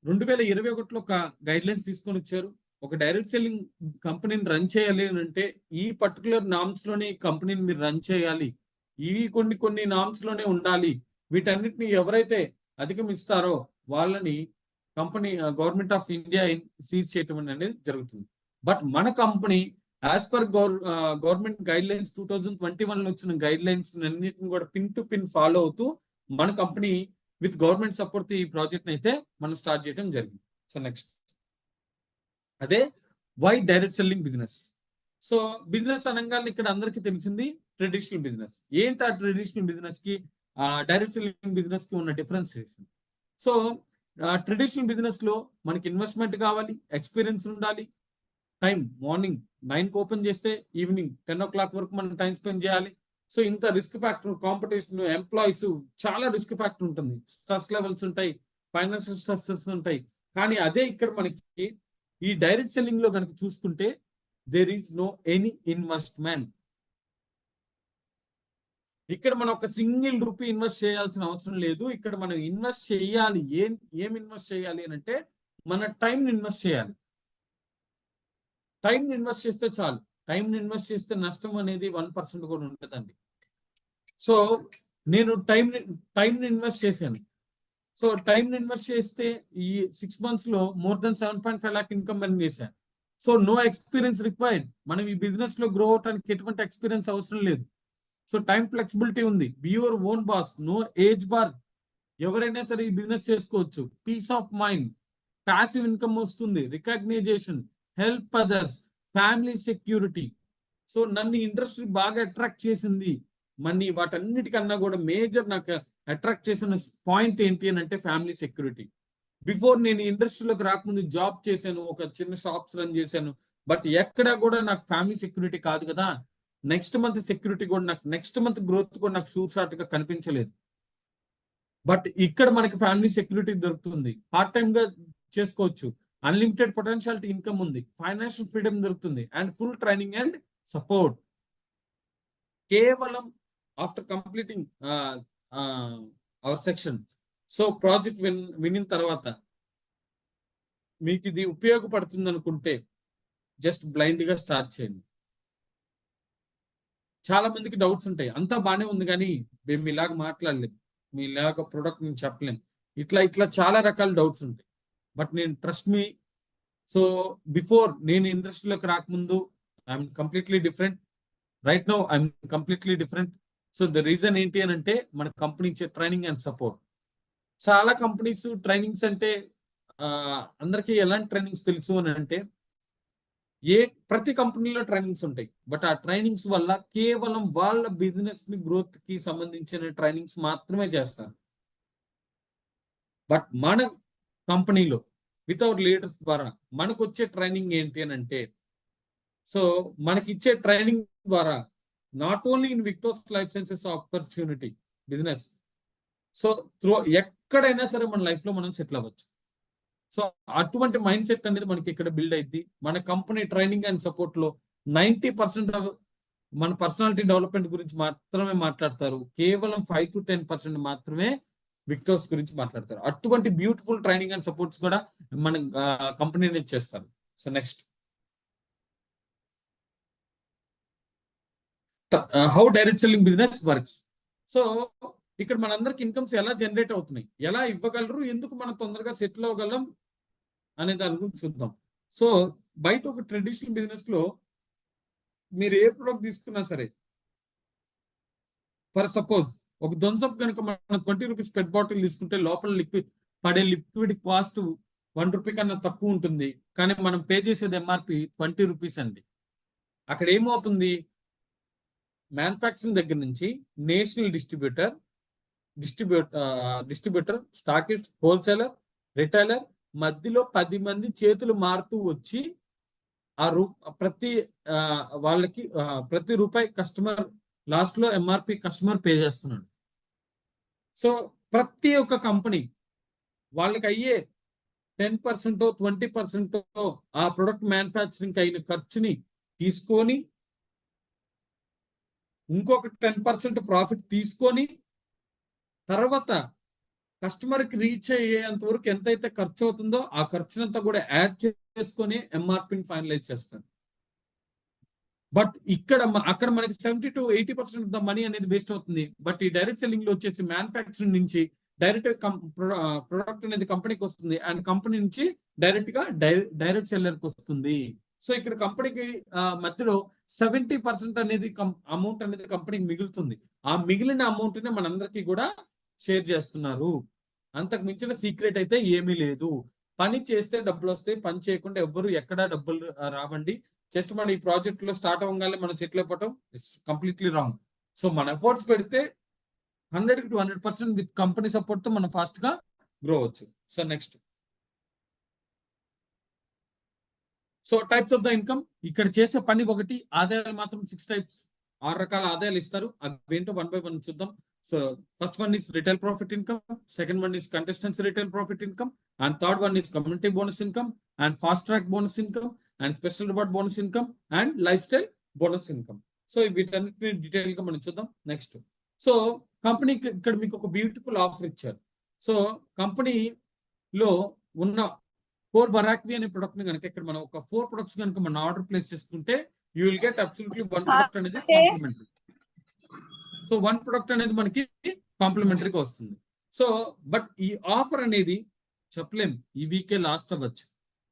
[SPEAKER 1] 2021లో ఒక గైడ్ లైన్స్ తీసుకొని వచ్చారు. ఒక డైరెక్ట్ సెల్లింగ్ కంపెనీని రన్ చేయాలి అని అంటే ఈ పర్టికులర్ నామ్స్ లోనే ఈ కంపెనీని మీరు రన్ చేయాలి, ఈ కొన్ని నామ్స్ లోనే ఉండాలి. వీటన్నిటిని ఎవరైతే అధిగమిస్తారో వాళ్ళని company government of India seize చేయటం అనేది జరుగుతుంది. బట్ మన company as per government guide lines 2021లో వచ్చిన గైడ్ లైన్స్ అన్నిటిని కూడా పిన్ టు పిన్ ఫాలో అవుతూ మన కంపెనీ విత్ గవర్నమెంట్ సపోర్ట్ ఈ ప్రాజెక్ట్ అయితే మనం స్టార్ట్ చేయడం జరిగింది. సో నెక్స్ట్ అదే why direct selling business. So business అనగానే ఇక్కడ అందరికీ తెలిసింది ట్రెడిషనల్ బిజినెస్. ఏంటి ఆ ట్రెడిషనల్ బిజినెస్ కి డైరెక్ట్ సెల్లింగ్ బిజినెస్ కి ఉన్న డిఫరెన్సియేషన్? సో ట్రెడిషనల్ బిజినెస్ లో మనకి ఇన్వెస్ట్మెంట్ కావాలి, ఎక్స్పీరియన్స్ ఉండాలి, టైం మార్నింగ్ 9కి ఓపెన్ చేస్తే ఈవినింగ్ 10 o'clock వరకు మనం టైం స్పెండ్ చేయాలి. సో ఇంత రిస్క్ ఫ్యాక్టర్, కాంపిటీషన్, ఎంప్లాయీస్, చాలా రిస్క్ ఫ్యాక్టర్ ఉంటుంది, స్ట్రెస్ లెవెల్స్ ఉంటాయి, ఫైనాన్షియల్ స్ట్రెస్సెస్ ఉంటాయి. కానీ అదే ఇక్కడ మనకి ఈ డైరెక్ట్ సెల్లింగ్ లో కనుక చూసుకుంటే there is no any investment. ఇక్కడ మనం ఒక సింగిల్ రూపీ ఇన్వెస్ట్ చేయాల్సిన అవసరం లేదు. ఇక్కడ మనం ఇన్వెస్ట్ చేయాలి, ఏం ఇన్వెస్ట్ చేయాలి అని అంటే మన టైం ఇన్వెస్ట్ చేయాలి. టైం ఇన్వెస్ట్ చేస్తే చాలు. టైం ఇన్వెస్ట్ చేస్తే నష్టం అనేది 1% కూడా ఉంటుందండి. సో నేను టైం ఇన్వెస్ట్ చేశాను. సో టైం ఇన్వెస్ట్ చేస్తే ఈ 6 months లో more than 7.5 lakh income earn చేశాను. So no experience required. మనం ఈ బిజినెస్ లో గ్రో అవడానికి ఎటువంటి ఎక్స్పీరియన్స్ అవసరం లేదు. సో టైం ఫ్లెక్సిబిలిటీ ఉంది. Be your own boss, no age bar. ఎవరైనా సరే ఈ బిజినెస్ చేసుకోవచ్చు. Peace of mind, passive income వస్తుంది, recognition, help others, family security. So నన్ను ఇండస్ట్రీ బాగా అట్రాక్ట్ చేసింది. మనీ వాటన్నిటికన్నా కూడా మేజర్ నాకు అట్రాక్ట్ చేసిన పాయింట్ ఏంటి అని అంటే ఫ్యామిలీ సెక్యూరిటీ. బిఫోర్ నేను ఇండస్ట్రీలోకి రాకముందు జాబ్ చేశాను, ఒక చిన్న షాప్స్ రన్ చేశాను, బట్ ఎక్కడా కూడా నాకు ఫ్యామిలీ సెక్యూరిటీ కాదు కదా. నెక్స్ట్ మంత్ సెక్యూరిటీ కూడా నాకు, నెక్స్ట్ మంత్ గ్రోత్ కూడా నాకు షూర్ షార్ట్ గా కనిపించలేదు. బట్ ఇక్కడ మనకి ఫ్యామిలీ సెక్యూరిటీ దొరుకుతుంది, పార్ట్ టైం గా చేసుకోవచ్చు, అన్లిమిటెడ్ పొటెన్షియాలిటీ ఇన్కమ్ ఉంది, ఫైనాన్షియల్ ఫ్రీడమ్ దొరుకుతుంది, and full training and support. కేవలం after completing our section, so project వినిన తర్వాత మీకు ఇది ఉపయోగపడుతుంది అనుకుంటే జస్ట్ బ్లైండ్ గా స్టార్ట్ చేయండి. చాలా మందికి డౌట్స్ ఉంటాయి, అంతా బాగానే ఉంది కానీ మేము ఇలాగ మాట్లాడలేము, మీలాగ ప్రొడక్ట్ నేను చెప్పలేము, ఇట్లా చాలా రకాల డౌట్స్ ఉంటాయి. బట్ నేను ట్రస్ట్ మీ. సో బిఫోర్ నేను ఇండస్ట్రీలోకి రాకముందు I'm completely different. Right now I'm completely different. So the reason ఏంటి అని అంటే మన కంపెనీ ఇచ్చే ట్రైనింగ్ అండ్ సపోర్ట్. చాలా కంపెనీస్ ట్రైనింగ్స్ అంటే అందరికీ ఎలాంటి ట్రైనింగ్స్ తెలుసు అని అంటే ప్రతి కంపెనీలో ట్రైనింగ్స్ ఉంటాయి, బట్ ఆ ట్రైనింగ్స్ వల్ల కేవలం వాళ్ళ బిజినెస్ ని గ్రోత్ కి సంబంధించిన ట్రైనింగ్స్ మాత్రమే చేస్తారు. బట్ మన కంపెనీలో విత్ అవర్ లీడర్స్ ద్వారా మనకు వచ్చే ట్రైనింగ్ ఏంటి అని అంటే, సో మనకి ఇచ్చే ట్రైనింగ్ ద్వారా not only in Victos life sciences opportunity business, so ఎక్కడైనా సరే మన లైఫ్ లో మనం సెటిల్ అవ్వచ్చు. సో అటువంటి మైండ్ సెట్ అనేది మనకి ఇక్కడ బిల్డ్ అయింది. మన కంపెనీ ట్రైనింగ్ అండ్ సపోర్ట్ లో 90% మన పర్సనాలిటీ డెవలప్మెంట్ గురించి మాత్రమే మాట్లాడతారు. కేవలం 5 to 10% మాత్రమే విక్టోస్ గురించి మాట్లాడతారు. అటువంటి బ్యూటిఫుల్ ట్రైనింగ్ అండ్ సపోర్ట్స్ కూడా మన కంపెనీ చేస్తారు. So next how direct selling business works. So ఇక్కడ మనందరికి ఇన్కమ్స్ ఎలా జనరేట్ అవుతున్నాయి, ఎలా ఇవ్వగలరు, ఎందుకు మనం తొందరగా సెటిల్ అవ్వగలం అనే దాని గురించి చూద్దాం. సో బయట ఒక ట్రెడిషనల్ బిజినెస్ లో మీరు ఏ ప్రొడక్ట్ తీసుకున్నా సరే, ఫర్ సపోజ్ ఒక థమ్సప్ కనుక మనం 20 రూపీస్ పెట్ బాటిల్ తీసుకుంటే లోపల లిక్విడ్ కాస్ట్ 1 రూపీ కన్నా తక్కువ ఉంటుంది, కానీ మనం పే చేసేది ఎంఆర్పి 20 రూపీస్ అండి. అక్కడ ఏమవుతుంది, మ్యానుఫ్యాక్చరింగ్ దగ్గర నుంచి national distributor, stockist, wholesaler, retailer మధ్యలో 10 మంది చేతులు మారుతూ వచ్చి ప్రతి రూపాయి కస్టమర్ లాస్ట్ లో ఎంఆర్పి కస్టమర్ పే చేస్తున్నాడు. సో ప్రతి ఒక్క కంపెనీ వాళ్ళకి అయ్యే 10% 20% ఆ ప్రొడక్ట్ మ్యానుఫ్యాక్చరింగ్ అయిన ఖర్చుని తీసుకొని ఇంకొక 10% ప్రాఫిట్ తీసుకొని తర్వాత కస్టమర్కి రీచ్ అయ్యేంత వరకు ఎంతైతే ఖర్చు అవుతుందో ఆ ఖర్చునంతా కూడా యాడ్ చేసుకొని ఎంఆర్పిని ఫైనలైజ్ చేస్తారు. బట్ అక్కడ మనకి 70 to 80% ఆఫ్ ద మనీ అనేది వేస్ట్ అవుతుంది. బట్ ఈ డైరెక్ట్ సెల్లింగ్ లో వచ్చేసి మ్యానుఫ్యాక్చరింగ్ నుంచి డైరెక్ట్ ప్రొడక్ట్ అనేది కంపెనీకి వస్తుంది, అండ్ కంపెనీ నుంచి డైరెక్ట్ సెల్లర్కి వస్తుంది. సో ఇక్కడ కంపెనీకి మధ్యలో 70% అనేది అమౌంట్ అనేది కంపెనీకి మిగులుతుంది. ఆ మిగిలిన అమౌంట్ ని మనందరికీ కూడా షేర్ చేస్తున్నారు. అంతకు మించిన సీక్రెట్ అయితే ఏమీ లేదు. పని చేస్తే డబ్బులు వస్తాయి, పని చేయకుండా ఎవ్వరు ఎక్కడా డబ్బులు రావండి. జస్ట్ మన ఈ ప్రాజెక్ట్ లో స్టార్ట్ అవ్వగానే మనం సెటిల్ అయిపోవటం ఇట్స్ కంప్లీట్లీ రాంగ్. సో మన ఎఫర్ట్స్ పెడితే 100% విత్ కంపెనీ సపోర్ట్ తో మనం ఫాస్ట్ గా గ్రో అవ్వచ్చు. So next, so types of the income, ఇక్కడ చేసే పని ఒకటి, ఆదాయాలు మాత్రం 6 టైప్స్, 6 రకాల ఆదాయాలు ఇస్తారు. అవేంటో 1 by 1 చూద్దాం. So first one is retail profit income, second one is consistency retail profit income, and third one is community bonus income, and fast track bonus income, and special reward bonus income, and life style bonus income. So వీటన్నిటిని detail గా మనం చూద్దాం. Next, so కంపెనీకి ఇక్కడ మీకు ఒక beautiful offer ఇచ్చారు. So కంపెనీలో ఉన్న 4 బరాక్వి అనే ప్రొడక్ట్ ని కనుక ఇక్కడ మనం ఒక 4 ప్రొడక్ట్స్ కనుక మనం ఆర్డర్ ప్లేస్ చేసుకుంటే you will get absolutely 1 product అనేది కాంప్లిమెంటరీ. సో 1 ప్రొడక్ట్ అనేది మనకి కాంప్లిమెంటరీగా వస్తుంది. సో బట్ ఈ ఆఫర్ అనేది చెప్పలేం ఈ వీకే లాస్ట్ అవ్వచ్చు,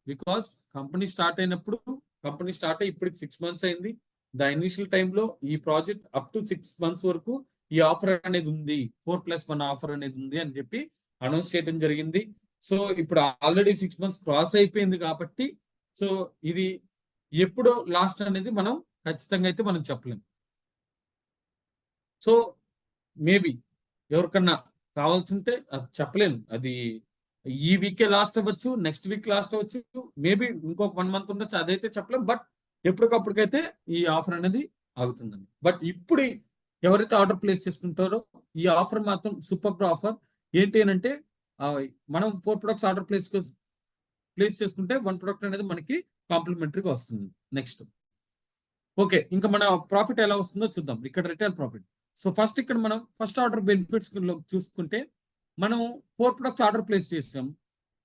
[SPEAKER 1] బికాస్ కంపెనీ స్టార్ట్ అయినప్పుడు, కంపెనీ స్టార్ట్ అయ్యి ఇప్పటికి 6 months అయింది. ద ఇనిషియల్ టైంలో ఈ ప్రాజెక్ట్ అప్ టు 6 months వరకు ఈ ఆఫర్ అనేది ఉంది, 4+1 ఆఫర్ అనేది ఉంది అని చెప్పి అనౌన్స్ చేయడం జరిగింది. సో ఇప్పుడు ఆల్రెడీ 6 months క్రాస్ అయిపోయింది కాబట్టి సో ఇది ఎప్పుడో లాస్ట్ అనేది మనం ఖచ్చితంగా అయితే మనం చెప్పలేం. సో మేబీ ఎవరికన్నా కావాల్సింటే అది చెప్పలేను, అది ఈ వీకే లాస్ట్ అవ్వచ్చు, నెక్స్ట్ వీక్ లాస్ట్ అవ్వచ్చు, మేబీ ఇంకొక 1 month ఉండొచ్చు, అదైతే చెప్పలేం. బట్ ఎప్పటికప్పటికైతే ఈ ఆఫర్ అనేది ఆగుతుందండి. బట్ ఇప్పుడు ఎవరైతే ఆర్డర్ ప్లేస్ చేసుకుంటారో ఈ ఆఫర్ మాత్రం సూపర్ ఆఫర్. ఏంటి అని అంటే మనం 4 ప్రొడక్ట్స్ ఆర్డర్ ప్లేస్ చేసుకుంటే 1 ప్రొడక్ట్ అనేది మనకి కాంప్లిమెంటరీగా వస్తుంది. నెక్స్ట్, ఓకే, ఇంకా మన ప్రాఫిట్ ఎలా వస్తుందో చూద్దాం. ఇక్కడ రిటైల్ ప్రాఫిట్. సో ఫస్ట్ ఇక్కడ మనం ఫస్ట్ ఆర్డర్ బెనిఫిట్స్ చూసుకుంటే మనం 4 ప్రొడక్ట్స్ ఆర్డర్ ప్లేస్ చేసాం,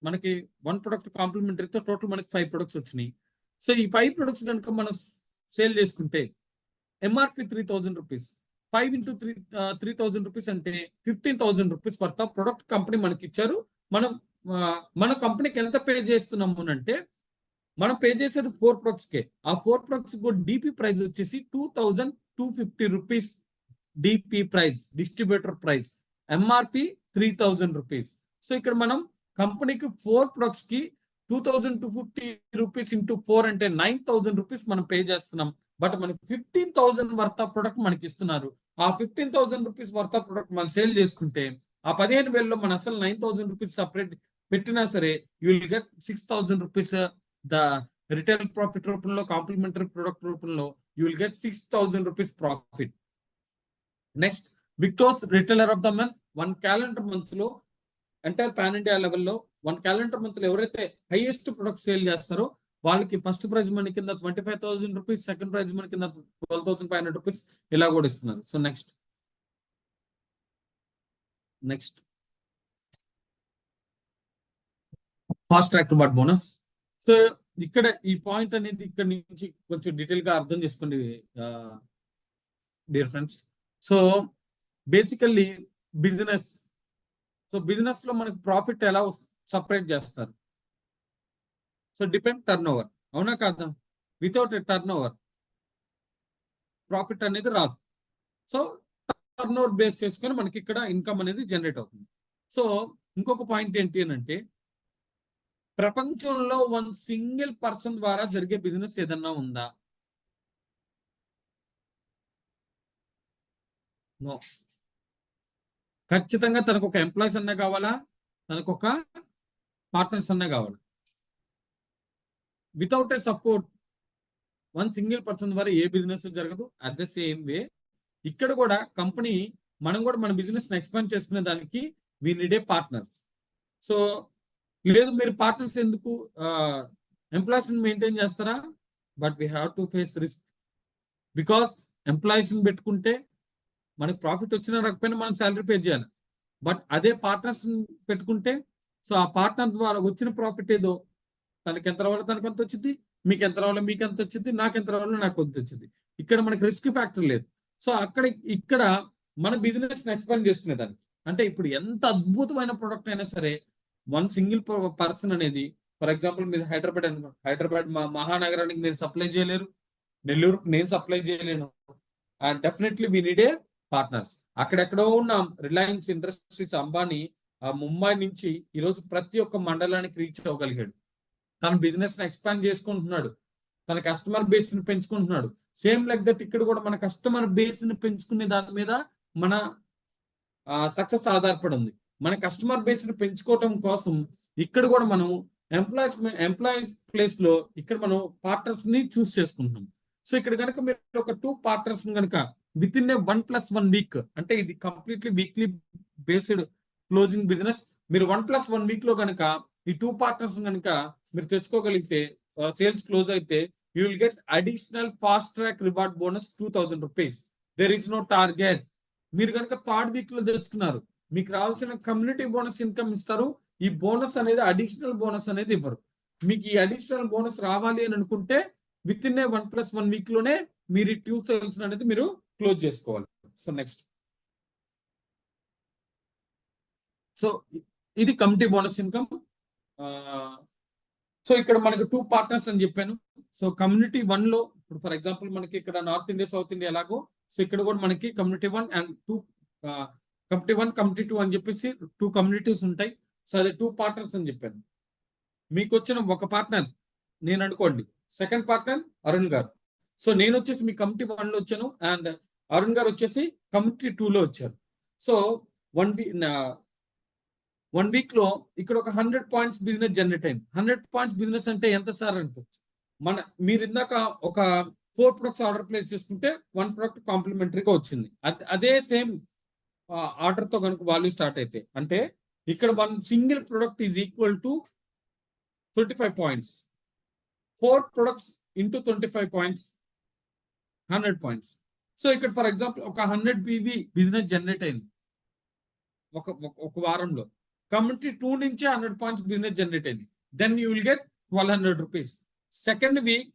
[SPEAKER 1] మనకి 1 ప్రొడక్ట్ కాంప్లిమెంటరీతో టోటల్ మనకి 5 ప్రొడక్ట్స్ వచ్చినాయి. సో ఈ 5 ప్రొడక్ట్స్ కనుక మనం సేల్ చేసుకుంటే ఎంఆర్పి 3000 రూపీస్, 5 into 3,000 రూపీస్ అంటే 15,000 rupees worth of product company మనకి ఇచ్చారు. మనం మన కంపెనీకి ఎంత పే చేస్తున్నాము అంటే మనం పే చేసేది 4 ప్రొడక్ట్స్ కే. ఆ 4 ప్రొడక్ట్స్ డిపి ప్రైస్ వచ్చేసి 2,250 rupees DP price, distributor price. MRP 3,000 rupees. So ఇక్కడ మనం కంపెనీకి 4 ప్రొడక్ట్స్ కి 2,250 రూపీస్ ఇంటూ 4 అంటే 9,000 రూపీస్ మనం పే చేస్తున్నాం. బట్ మనకి 15,000 వర్త్ ఆఫ్ ప్రొడక్ట్ మనకి ఇస్తున్నారు. ఆ 15,000 రూపీస్ వర్త్ ఆఫ్ ప్రొడక్ట్ మనం సేల్ చేసుకుంటే ఆ 15,000లో మన అసలు 9,000 రూపీస్ సపరేట్ పెట్టినా సరే you will get 6,000 rupees the retail profit రూపంలో, కాంప్లిమెంటరీ ప్రొడక్ట్ రూపంలో you will get 6,000 rupees profit. Next, because retailer of the month 1 calendar month లో ఎంటైర్ పాన్ ఇండియా లెవెల్లో 1 calendar month లో ఎవరైతే హైయెస్ట్ ప్రొడక్ట్ సేల్ చేస్తారో వాళ్ళకి ఫస్ట్ ప్రైజ్ మనీ కింద 25,000 rupees, second prize money కింద 12,500 రూపీస్ ఇలా కూడా ఇస్తున్నారు. So next fast track reward bonus. So ఇక్కడ ఈ పాయింట్ అనేది ఇక్కడ నుంచి కొంచెం డీటెయిల్ గా అర్థం చేసుకోండి dear friends. So basically business, so business లో మనకి ప్రాఫిట్ ఎలా సపరేట్ చేస్తారు? సో డిపెండ్ టర్న్ ఓవర్, అవునా కాదా? వితౌట్ టర్న్ ఓవర్ ప్రాఫిట్ అనేది రాదు. సో టర్న్ ఓవర్ బేస్ చేసుకొని మనకి ఇక్కడ ఇన్కమ్ అనేది జనరేట్ అవుతుంది. సో ఇంకొక పాయింట్ ఏంటి అని అంటే ప్రపంచంలో 1 single పర్సన్ ద్వారా జరిగే బిజినెస్ ఏదన్నా ఉందా? నో. ఖచ్చితంగా తనకు ఒక ఎంప్లాయీస్ అన్నా కావాలా, తనకు ఒక పార్ట్నర్స్ అన్నా కావాలి. Without a support 1 single person ద్వారా ఏ బిజినెస్ జరగదు. అట్ ద సేమ్ వే ఇక్కడ కూడా కంపెనీ, మనం కూడా మన బిజినెస్ ఎక్స్పాండ్ చేసుకునే దానికి we need a partners. So లేదు మీరు పార్ట్నర్స్ ఎందుకు, ఎంప్లాయీస్ మెయింటైన్ చేస్తారా? But we have to face risk. Because employees పెట్టుకుంటే మనకి ప్రాఫిట్ వచ్చినా రాకపోయినా మనం శాలరీ పే చేయాలి. బట్ అదే పార్ట్నర్స్ పెట్టుకుంటే సో ఆ పార్ట్నర్ ద్వారా వచ్చిన ప్రాఫిట్ ఏదో తనకి ఎంత రావాలో తనకు ఎంత వచ్చింది, మీకు ఎంత రావాలో మీకు ఎంత వచ్చింది, నాకు ఎంత రావాలో నాకు ఎంత వచ్చింది. ఇక్కడ మనకి రిస్క్ ఫ్యాక్టర్ లేదు. సో ఇక్కడ మన బిజినెస్ ఎక్స్పాండ్ చేసుకునే దానికి, అంటే ఇప్పుడు ఎంత అద్భుతమైన ప్రొడక్ట్ అయినా సరే 1 single పర్సన్ అనేది, ఫర్ ఎగ్జాంపుల్ మీరు హైదరాబాద్ మహానగరానికి మీరు సప్లై చేయలేరు, నెల్లూరుకు నేను సప్లై చేయలేను. And definitely we need a partners. అక్కడెక్కడో ఉన్న రిలయన్స్ ఇండస్ట్రీస్, అంబానీ ఆ ముంబై నుంచి ఈరోజు ప్రతి ఒక్క మండలానికి రీచ్ అవ్వగలిగాడు. తన బిజినెస్ ని ఎక్స్పాండ్ చేసుకుంటున్నాడు, తన కస్టమర్ బేస్ ని పెంచుకుంటున్నాడు. సేమ్ లైక్ దట్ ఇక్కడ కూడా మన కస్టమర్ బేస్ ని పెంచుకునే దాని మీద మన సక్సెస్ ఆధారపడి ఉంది. మన కస్టమర్ బేస్ ని పెంచుకోవటం కోసం ఇక్కడ కూడా మనం ఎంప్లాయీస్ ప్లేస్ లో ఇక్కడ మనం పార్ట్నర్స్ ని చూస్ చేసుకుంటున్నాం. సో ఇక్కడ కనుక మీరు ఒక 2 పార్ట్నర్స్ కనుక విత్ ఇన్ 1+1 వీక్, అంటే ఇది completely weekly based closing business. మీరు 1+1 వీక్ లో కనుక ఈ 2 పార్ట్నర్స్ కనుక మీరు తెచ్చుకోగలిగితే, సేల్స్ క్లోజ్ అయితే, you will get additional fast track reward bonus 2000 rupees. There is no target. మీరు కనుక థర్డ్ వీక్ లో తెచ్చుకున్నారు, మీకు రావాల్సిన కమ్యూనిటీ బోనస్ ఇన్కమ్ ఇస్తారు. ఈ బోనస్ అనేది అడిషనల్ బోనస్ అనేది ఇవ్వరు. మీకు ఈ అడిషనల్ బోనస్ రావాలి అని అనుకుంటే విత్ ఇన్ 1+1 వీక్ లోనే మీరు ఈ 2 సేల్స్ అనేది మీరు క్లోజ్ చేసుకోవాలి. సో నెక్స్ట్, సో ఇది కమిటీ బోనస్ ఇన్కమ్. సో ఇక్కడ మనకు 2 పార్ట్నర్స్ అని చెప్పాను. సో కమ్యూనిటీ 1 లో ఇప్పుడు ఫర్ ఎగ్జాంపుల్ మనకి ఇక్కడ నార్త్ ఇండియా, సౌత్ ఇండియా ఎలాగో, సో ఇక్కడ కూడా మనకి కమ్యూనిటీ 1 అండ్ 2, కమ్యూనిటీ 1, కమ్యూనిటీ 2 అని చెప్పేసి 2 కమ్యూనిటీస్ ఉంటాయి. సో అదే 2 పార్ట్నర్స్ అని చెప్పాను. మీకు వచ్చిన ఒక పార్ట్నర్ నేను అనుకోండి, సెకండ్ పార్ట్నర్ అరుణ్ గారు. సో నేను వచ్చేసి మీ కమిటీ 1 లో వచ్చాను అండ్ అరుణ్ గారు వచ్చేసి కమిటీ 2 లో వచ్చారు. సో 1 వీక్ లో ఇక్కడ ఒక 100 పాయింట్స్ బిజినెస్ జనరేట్ అయింది. 100 పాయింట్స్ బిజినెస్ అంటే ఎంత సార్ అనుకోవచ్చు. మీరు ఇందాక ఒక 4 ప్రొడక్ట్స్ ఆర్డర్ ప్లేస్ చేసుకుంటే 1 ప్రొడక్ట్ కాంప్లిమెంటరీగా వచ్చింది. అదే సేమ్ ఆర్డర్ తో కనుక వాల్యూ స్టార్ట్ అయితే, అంటే ఇక్కడ 1 single product is equal to 25 points. 4 products into 25 points, 100 points. So ఇక్కడ ఫర్ ఎగ్జాంపుల్ ఒక 100 PV బిజినెస్ జనరేట్ అయింది ఒక వారంలో. కమ్యూనిటీ 2 నుంచి 100 పాయింట్స్ బిజినెస్ జనరేట్ అయింది. Then you will get 1200 rupees. Second week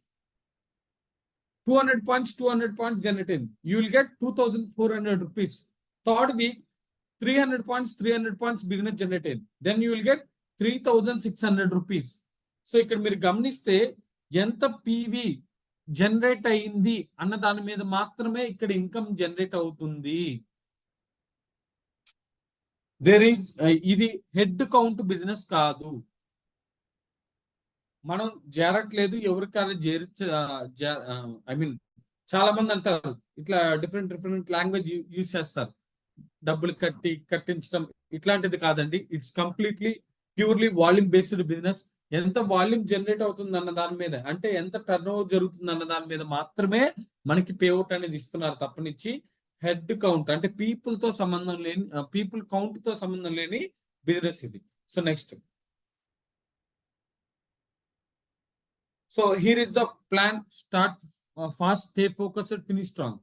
[SPEAKER 1] 200 points generate అయింది. You will get 2400 rupees. Third week 300 points business generate అయింది. Then you will get 3600 rupees. So ఇక్కడ మీరు గమనిస్తే ఎంత పీవీ జనరేట్ అయింది అన్న దాని మీద మాత్రమే ఇక్కడ ఇన్కమ్ జనరేట్ అవుతుంది. ఇది హెడ్ కౌంట్ బిజినెస్ కాదు. మనం చేరట్లేదు ఎవరికైనా ఐ మీన్ చాలా మంది అంటారు ఇట్లా డిఫరెంట్ లాంగ్వేజ్ యూజ్ చేస్తారు, డబ్బులు కట్టించడం ఇట్లాంటిది కాదండి. It's completely purely volume based business. ఎంత వాల్యూమ్ జనరేట్ అవుతుంది అన్న దాని మీద, అంటే ఎంత టర్న్ ఓవర్ జరుగుతుంది అన్న దాని మీద మాత్రమే మనకి పేఅవుట్ అనేది ఇస్తున్నారు తప్పనిచ్చి హెడ్ కౌంట్ అంటే పీపుల్ కౌంట్ తో సంబంధం లేని బిజినెస్ ఇది. So next, so here is the plan. Start fast, stay focused, finish strong.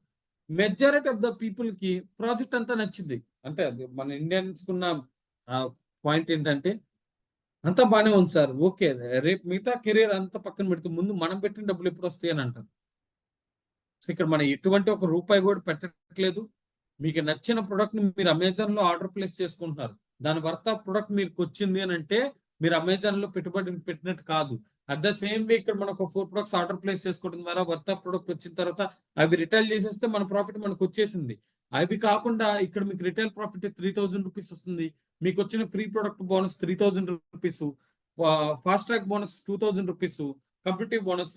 [SPEAKER 1] Majority of the people కి ప్రాజెక్ట్ అంతా నచ్చింది. అంటే అది మన ఇండియన్స్ కున్న పాయింట్ ఏంటంటే అంతా బాగానే ఉంది సార్, ఓకే, రేపు మిగతా కెరీర్ అంతా పక్కన పెడితే ముందు మనం పెట్టిన డబ్బులు ఎప్పుడు వస్తాయి అని అంటారు. సో ఇక్కడ మనం ఎటువంటి ఒక రూపాయి కూడా పెట్టట్లేదు. మీకు నచ్చిన ప్రొడక్ట్ ని మీరు అమెజాన్ లో ఆర్డర్ ప్లేస్ చేసుకుంటున్నారు. దాని వర్త్ ఆఫ్ ప్రొడక్ట్ మీకు వచ్చింది అని అంటే మీరు అమెజాన్ లో పెట్టుబడి పెట్టినట్టు కాదు. అట్ ద సేమ్ వే ఇక్కడ మనం ఒక 4 ప్రొడక్ట్స్ ఆర్డర్ ప్లేస్ చేసుకోవడం ద్వారా వర్త్ ఆఫ్ ప్రొడక్ట్ వచ్చిన తర్వాత అవి రిటైల్ చేసేస్తే మన ప్రాఫిట్ మనకు వచ్చేసింది. అవి కాకుండా ఇక్కడ మీకు రిటైల్ ప్రాఫిట్ 3000 రూపీస్ వస్తుంది. మీకు వచ్చిన free product bonus 3000 rupees, fast track bonus 2000 rupees, competitive bonus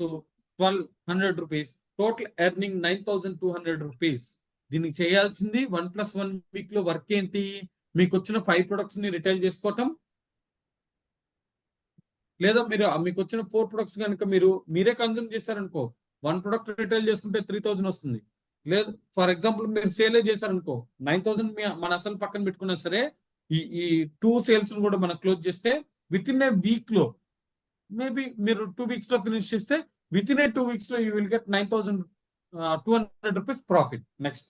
[SPEAKER 1] 1200 rupees, total earning 9200 rupees. దీనికి చేయాల్సింది 1+1 వీక్ లో వర్క్ ఏంటి, మీకు వచ్చిన 5 ప్రొడక్ట్స్ ని రిటైల్ చేసుకోవటం, లేదా మీకు వచ్చిన 4 ప్రొడక్ట్స్ కనుక మీరే కన్జ్యూమ్ చేశారనుకో 1 ప్రొడక్ట్ రిటైల్ చేసుకుంటే 3000 వస్తుంది. లేదు ఫర్ ఎగ్జాంపుల్ మీరు సేలే చేశారనుకో 9000 మన అసలు పక్కన పెట్టుకున్నా సరే ఈ 2 సేల్స్ కూడా మనం క్లోజ్ చేస్తే విత్ ఇన్ ఏ వీక్ లో మేబీ మీరు 2 వీక్స్ లో ఫినిష్ చేస్తే విత్ ఇన్ ఏ 2 వీక్స్ లో you will get 9200 rupees profit. Next,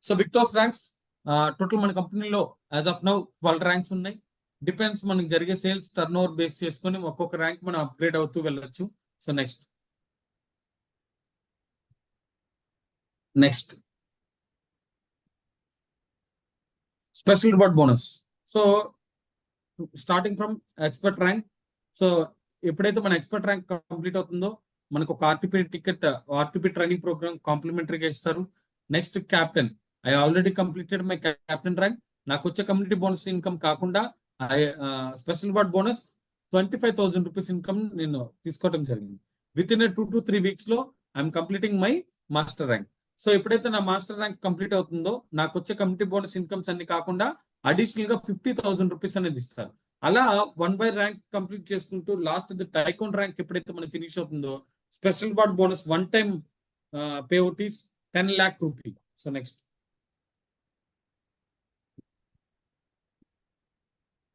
[SPEAKER 1] so Victos ranks total మన కంపెనీలో యాజ్ ఆఫ్ నౌ 12 ర్యాంక్స్ ఉన్నాయి. డిపెండ్స్ మనకి జరిగే సేల్స్ టర్న్ ఓవర్ బేస్ చేసుకొని ఒక్కొక్క ర్యాంక్ మనం అప్గ్రేడ్ అవుతూ వెళ్ళొచ్చు. So next special reward bonus. So starting from expert rank. So ఎప్పుడైతే మన ఎక్స్పర్ట్ ర్యాంక్ కంప్లీట్ అవుతుందో మనకు ఒక ఆర్టీపీ ట్రైనింగ్ ప్రోగ్రామ్ కాంప్లిమెంటరీగా ఇస్తారు. Next captain. I already completed my captain rank. నాకు వచ్చే కమ్యూనిటీ బోనస్ ఇన్కమ్ కాకుండా special award bonus 25,000 rupees income నేను తీసుకోవడం జరిగింది. విత్ ఇన్ 2 to 3 weeks లో I'm completing my master rank. So ఎప్పుడైతే నా మాస్టర్ ర్యాంక్ కంప్లీట్ అవుతుందో నాకు వచ్చే కమ్యూనిటీ బోనస్ ఇన్కమ్స్ అన్ని కాకుండా అడిషనల్ గా 50,000 రూపీస్ అనేది ఇస్తారు. అలా 1 by ర్యాంక్ కంప్లీట్ చేసుకుంటూ లాస్ట్ టైకోన్ ర్యాంక్ ఎప్పుడైతే మనకి ఫినిష్ అవుతుందో special award bonus 1 time payout is 10 lakh rupee. So next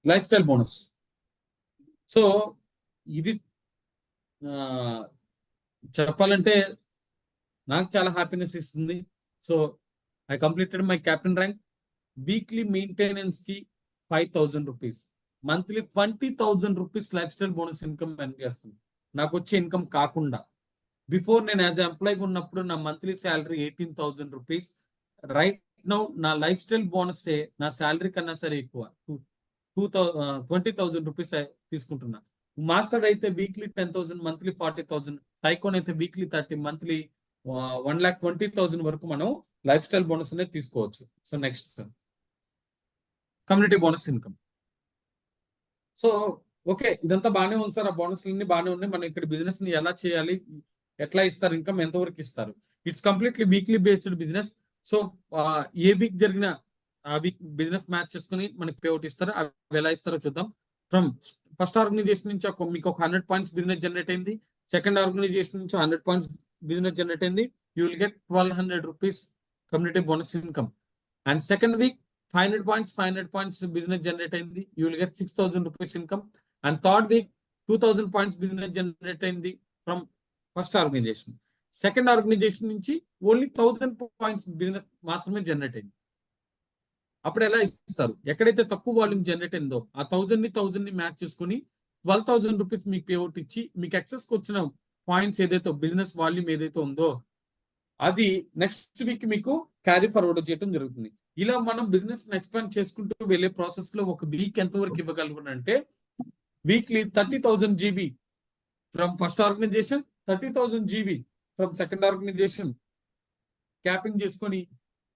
[SPEAKER 1] life style bonus. So ఇది చెప్పాలంటే నాకు చాలా హ్యాపీనెస్ ఇస్తుంది. So I completed my captain rank. Weekly maintenance కి 5,000 rupees, monthly 20,000 rupees life style bonus income earn చేస్తుంది నాకు వచ్చే income కాకుండా. బిఫోర్ నేను యాజ్ ఎంప్లాయీ ఉన్నప్పుడు నా monthly salary 18,000 rupees. Right now నా లైఫ్ స్టైల్ బోనస్ నా శాలరీ కన్నా సరే ఎక్కువ 20,000 రూపీస్ తీసుకుంటున్నా. మాస్టర్ అయితే వీక్లీ 10,000, మంత్లీ 40,000. టైకోన్ అయితే వీక్లీ 30, మంత్లీ 1,20,000 వరకు మనం లైఫ్ స్టైల్ బోనస్ అనేది తీసుకోవచ్చు. So next community bonus income. So okay, ఇదంతా బాగానే ఉంది సార్, ఆ బోనస్లు అన్ని బాగానే ఉన్నాయి. మనం ఇక్కడ బిజినెస్ ని ఎలా చేయాలి, ఎట్లా ఇస్తారు, ఇన్కమ్ ఎంతవరకు ఇస్తారు? It's completely weekly based business. So A week జరిగిన ఆ వీక్ బిజినెస్ మ్యాచ్ చేసుకుని మనకి పేఅవుట్ ఇస్తారు. అవి ఎలా ఇస్తారో చూద్దాం. ఫ్రమ్ ఫస్ట్ ఆర్గనైజేషన్ నుంచి మీకు ఒక 100 points బిజినెస్ జనరేట్ అయింది. సెకండ్ ఆర్గనైజేషన్ నుంచి 100 points బిజినెస్ జనరేట్ అయింది. You will get 1,200 rupees community bonus income. And second week 500 points business generate అయింది. You will get 6,000 rupees income. And third week 2,000 points business generate అయింది from first organisation. Second organisation నుంచి only 1,000 points business మాత్రమే generate అయింది. అప్పుడు ఎలా ఇస్తారు? ఎక్కడైతే తక్కువ వాల్యూమ్ జనరేట్ అయిందో ఆ 1,000 ని మ్యాచ్ చేసుకుని 12,000 రూపీస్ మీకు పేఅవుట్ ఇచ్చి మీకు ఎక్సెస్ వచ్చిన పాయింట్స్ ఏదైతే బిజినెస్ వాల్యూమ్ ఏదైతే ఉందో అది నెక్స్ట్ వీక్ మీకు క్యారీ ఫార్వర్డ్ చేయడం జరుగుతుంది. ఇలా మనం బిజినెస్ ఎక్స్పాండ్ చేసుకుంటూ వెళ్ళే ప్రాసెస్ లో ఒక వీక్ ఎంతవరకు ఇవ్వగలుగునంటే weekly 30,000 GB from first organisation, 30,000 GB from second organisation capping చేసుకొని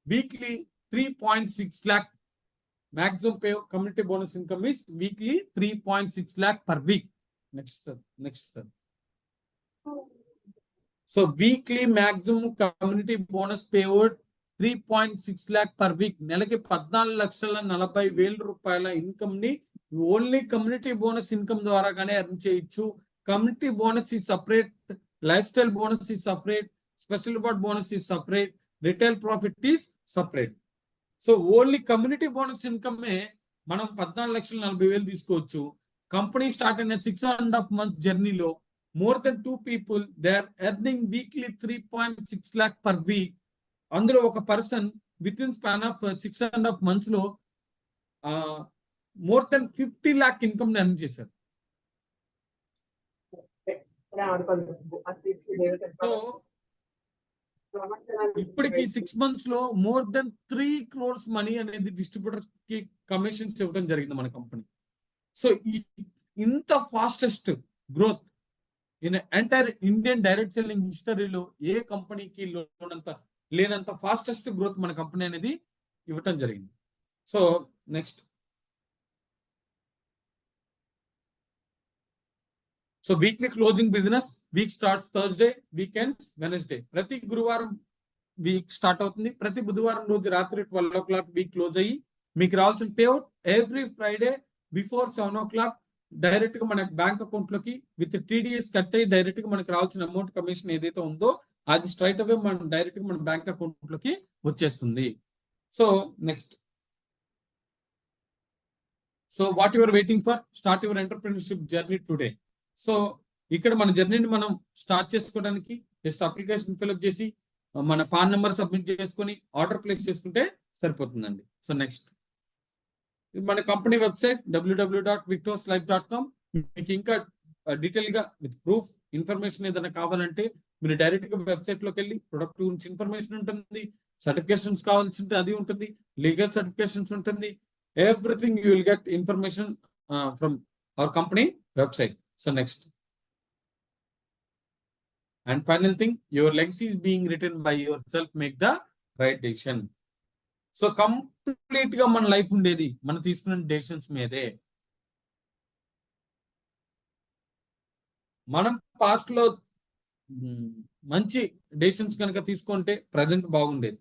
[SPEAKER 1] weekly 3.6 lakh maximum pay community bonus income is weekly 3.6 lakh per week. Next sir. So weekly maximum community bonus payout 3.6 lakh per week. నెలకి 14,40,000 రూపాయల income ని only community bonus income ద్వారాగానే earn చేయొచ్చు. Community bonus is separate, life style bonus is separate, special award bonus is separate, retail profit is separate. So only community bonus income మనం 14,40,000 తీసుకోవచ్చు. Company start అయిన 6.5 month జర్నీలో more than 2 people they are earning weekly 3.6 lakh per week. అందులో ఒక person within span of 6.5 months లో more than 50 lakh income earn చేశారు. So ఇప్పటికి 6 months లో మోర్ దెన్ 3 crores మనీ అనేది డిస్ట్రిబ్యూటర్ కి కమిషన్స్ ఇవ్వడం జరిగింది మన కంపెనీ. సో ఇంత fastest growth in entire Indian direct selling హిస్టరీలో ఏ కంపెనీకి లేనంత ఫాస్టెస్ట్ గ్రోత్ మన కంపెనీ అనేది ఇవ్వటం జరిగింది. So next, so weekly closing business. Week starts Thursday, weekends Wednesday. ప్రతి గురువారం వీక్ స్టార్ట్ అవుతుంది. ప్రతి బుధవారం రోజు రాత్రి 12 o'clock వీక్ క్లోజ్ అయ్యి మీకు రావాల్సిన payout every Friday before 7 o'clock direct గా మన బ్యాంక్ అకౌంట్ లోకి విత్ TDS కట్ అయ్యి డైరెక్ట్ గా మనకు రావాల్సిన అమౌంట్ కమిషన్ ఏదైతే ఉందో అది స్ట్రైట్ అవే మనం డైరెక్ట్ గా మన బ్యాంక్ అకౌంట్ లోకి వచ్చేస్తుంది. So next, so what you are waiting for? Start your entrepreneurship journey today. So ఇక్కడ మన జర్నీని మనం స్టార్ట్ చేసుకోవడానికి జస్ట్ అప్లికేషన్ ఫిల్అప్ చేసి మన పాన్ నెంబర్ సబ్మిట్ చేసుకొని ఆర్డర్ ప్లేస్ చేసుకుంటే సరిపోతుందండి. సో నెక్స్ట్, మన కంపెనీ వెబ్సైట్ www.victorslife.com. మీకు ఇంకా డీటెయిల్ గా విత్ ప్రూఫ్ ఇన్ఫర్మేషన్ ఏదైనా కావాలంటే మీరు డైరెక్ట్ గా వెబ్సైట్ లోకి వెళ్ళి ప్రొడక్ట్ గురించి ఇన్ఫర్మేషన్ ఉంటుంది, సర్టిఫికేషన్స్ కావాల్సి ఉంటే అది ఉంటుంది, లీగల్ సర్టిఫికేషన్స్ ఉంటుంది. Everything you will get information from our company website. So next, and final thing, your legacy is being written by yourself. Make the right decision. So complete గా మన life ఉండేది మనం తీసుకున్న డెసిషన్స్ మీదే. మనం past లో మంచి డెసిషన్స్ కనుక తీసుకుంటే ప్రజెంట్ బాగుండేది.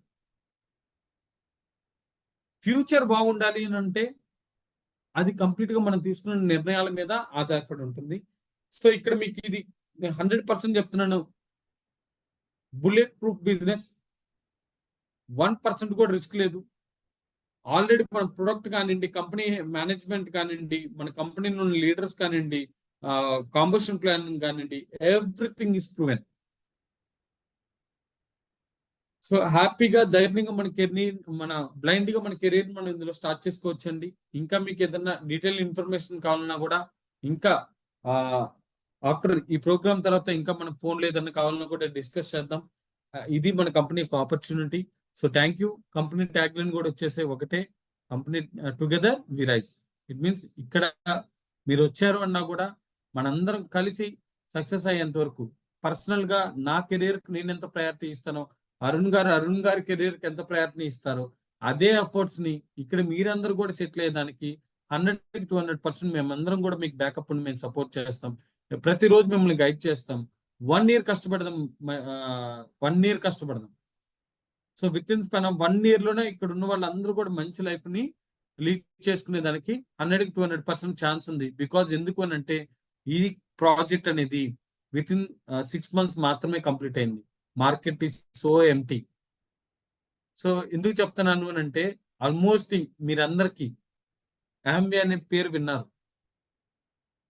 [SPEAKER 1] ఫ్యూచర్ బాగుండాలి అని అంటే అది కంప్లీట్ గా మనం తీసుకున్న నిర్ణయాల మీద ఆధారపడి ఉంటుంది. సో ఇక్కడ మీకు ఇది 100% చెప్తున్నాను, బుల్లెట్ ప్రూఫ్ బిజినెస్, 1% కూడా రిస్క్ లేదు. ఆల్రెడీ మన ప్రొడక్ట్ కానివ్వండి, కంపెనీ మేనేజ్మెంట్ కానివ్వండి, మన కంపెనీ నుండి లీడర్స్ కానివ్వండి, కాంబషన్ ప్లాన్ కానివ్వండి, ఎవ్రీథింగ్ ఇస్ ప్రూవెన్. సో హ్యాపీగా ధైర్యంగా మన కెరీర్, మన బ్లైండ్ గా మన కెరీర్ మనం ఇందులో స్టార్ట్ చేసుకోవచ్చండి. ఇంకా మీకు ఏదైనా డీటెయిల్ ఇన్ఫర్మేషన్ కావాలన్నా కూడా, ఇంకా ఆఫ్టర్ ఈ ప్రోగ్రామ్ తర్వాత ఇంకా మన ఫోన్లో ఏదైనా కావాలన్నా కూడా డిస్కస్ చేద్దాం. ఇది మన కంపెనీ యొక్క opportunity. So thank you. Company tag line కూడా వచ్చేసే ఒకటే, company together we rise. It means ఇక్కడ మీరు వచ్చారు అన్నా కూడా మనందరం కలిసి సక్సెస్ అయ్యేంత వరకు, పర్సనల్ గా నా కెరీర్ నేను ఎంత ప్రయారిటీ ఇస్తానో, అరుణ్ గారి కెరీర్ కి ఎంత ప్రయారిటీ ఇస్తారో, అదే ఎఫర్ట్స్ ని ఇక్కడ మీరందరూ కూడా సెటిల్ అయ్యేదానికి 100-200% మేమందరం కూడా మీకు బ్యాకప్ మేము సపోర్ట్ చేస్తాం. ప్రతిరోజు మిమ్మల్ని గైడ్ చేస్తాం. 1 year కష్టపడదాం. 1 year కష్టపడదాం. So within span of 1 year లోనే ఇక్కడ ఉన్న వాళ్ళందరూ కూడా మంచి లైఫ్ ని లీడ్ చేసుకునే దానికి 100-200% ఛాన్స్ ఉంది. బికాజ్ ఎందుకు అని అంటే ఈ ప్రాజెక్ట్ అనేది విత్ ఇన్ 6 months మాత్రమే కంప్లీట్ అయింది. Market is so empty. So ఎందుకు చెప్తున్నాను అని అంటే, ఆల్మోస్ట్ మీరందరికీ ఆంబే అనే పేరు విన్నారు,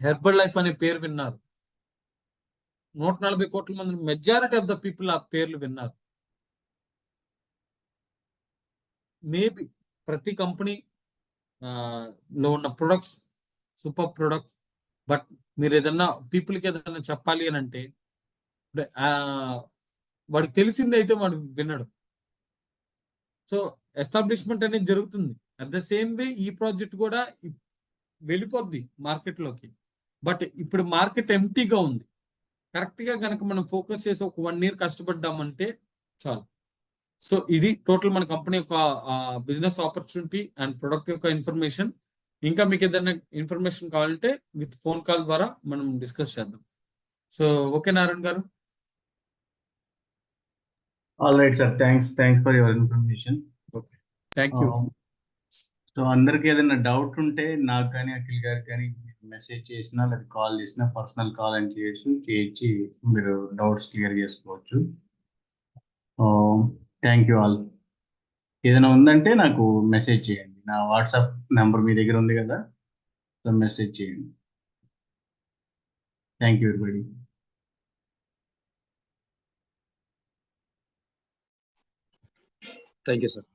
[SPEAKER 1] హెర్బల్ లైఫ్ అనే పేరు విన్నారు, 140 కోట్ల మంది మెజారిటీ ఆఫ్ ద పీపుల్ ఆ పేర్లు విన్నారు. మేబీ ప్రతి కంపెనీ లో ఉన్న ప్రొడక్ట్స్ సూపర్ ప్రొడక్ట్స్, బట్ మీరు ఏదన్నా పీపుల్కి ఏదైనా చెప్పాలి అని అంటే వాడికి తెలిసింది అయితే వాడు వినడు. సో ఎస్టాబ్లిష్మెంట్ అనేది జరుగుతుంది. అట్ ద సేమ్ వే ఈ ప్రాజెక్ట్ కూడా వెళ్ళిపోద్ది మార్కెట్లోకి. బట్ ఇప్పుడు మార్కెట్ ఎంటీగా ఉంది. కరెక్ట్ గా కనుక మనం ఫోకస్ చేసి ఒక 1 year కష్టపడ్డామంటే చాలు. సో ఇది టోటల్ మన కంపెనీ యొక్క బిజినెస్ ఆపర్చునిటీ అండ్ ప్రొడక్ట్ యొక్క ఇన్ఫర్మేషన్. ఇంకా మీకు ఏదైనా ఇన్ఫర్మేషన్ కావాలంటే విత్ ఫోన్ కాల్ ద్వారా మనం డిస్కస్ చేద్దాం. సో ఓకే నారాయణ గారు.
[SPEAKER 2] All right sir, thanks for your information.
[SPEAKER 1] Okay, thank you.
[SPEAKER 2] So అందరికి ఏదైనా డౌట్ ఉంటే నాకు కానీ అఖిల్ గారికి కానీ మెసేజ్ చేసినా లేదా కాల్ చేసినా, పర్సనల్ కాల్ అని చేయించి మీరు డౌట్స్ క్లియర్ చేసుకోవచ్చు. Thank you all. ఏదైనా ఉందంటే నాకు మెసేజ్ చేయండి. నా వాట్సాప్ నెంబర్ మీ దగ్గర ఉంది కదా, సో మెసేజ్ చేయండి. Thank you everybody.
[SPEAKER 3] Thank you sir.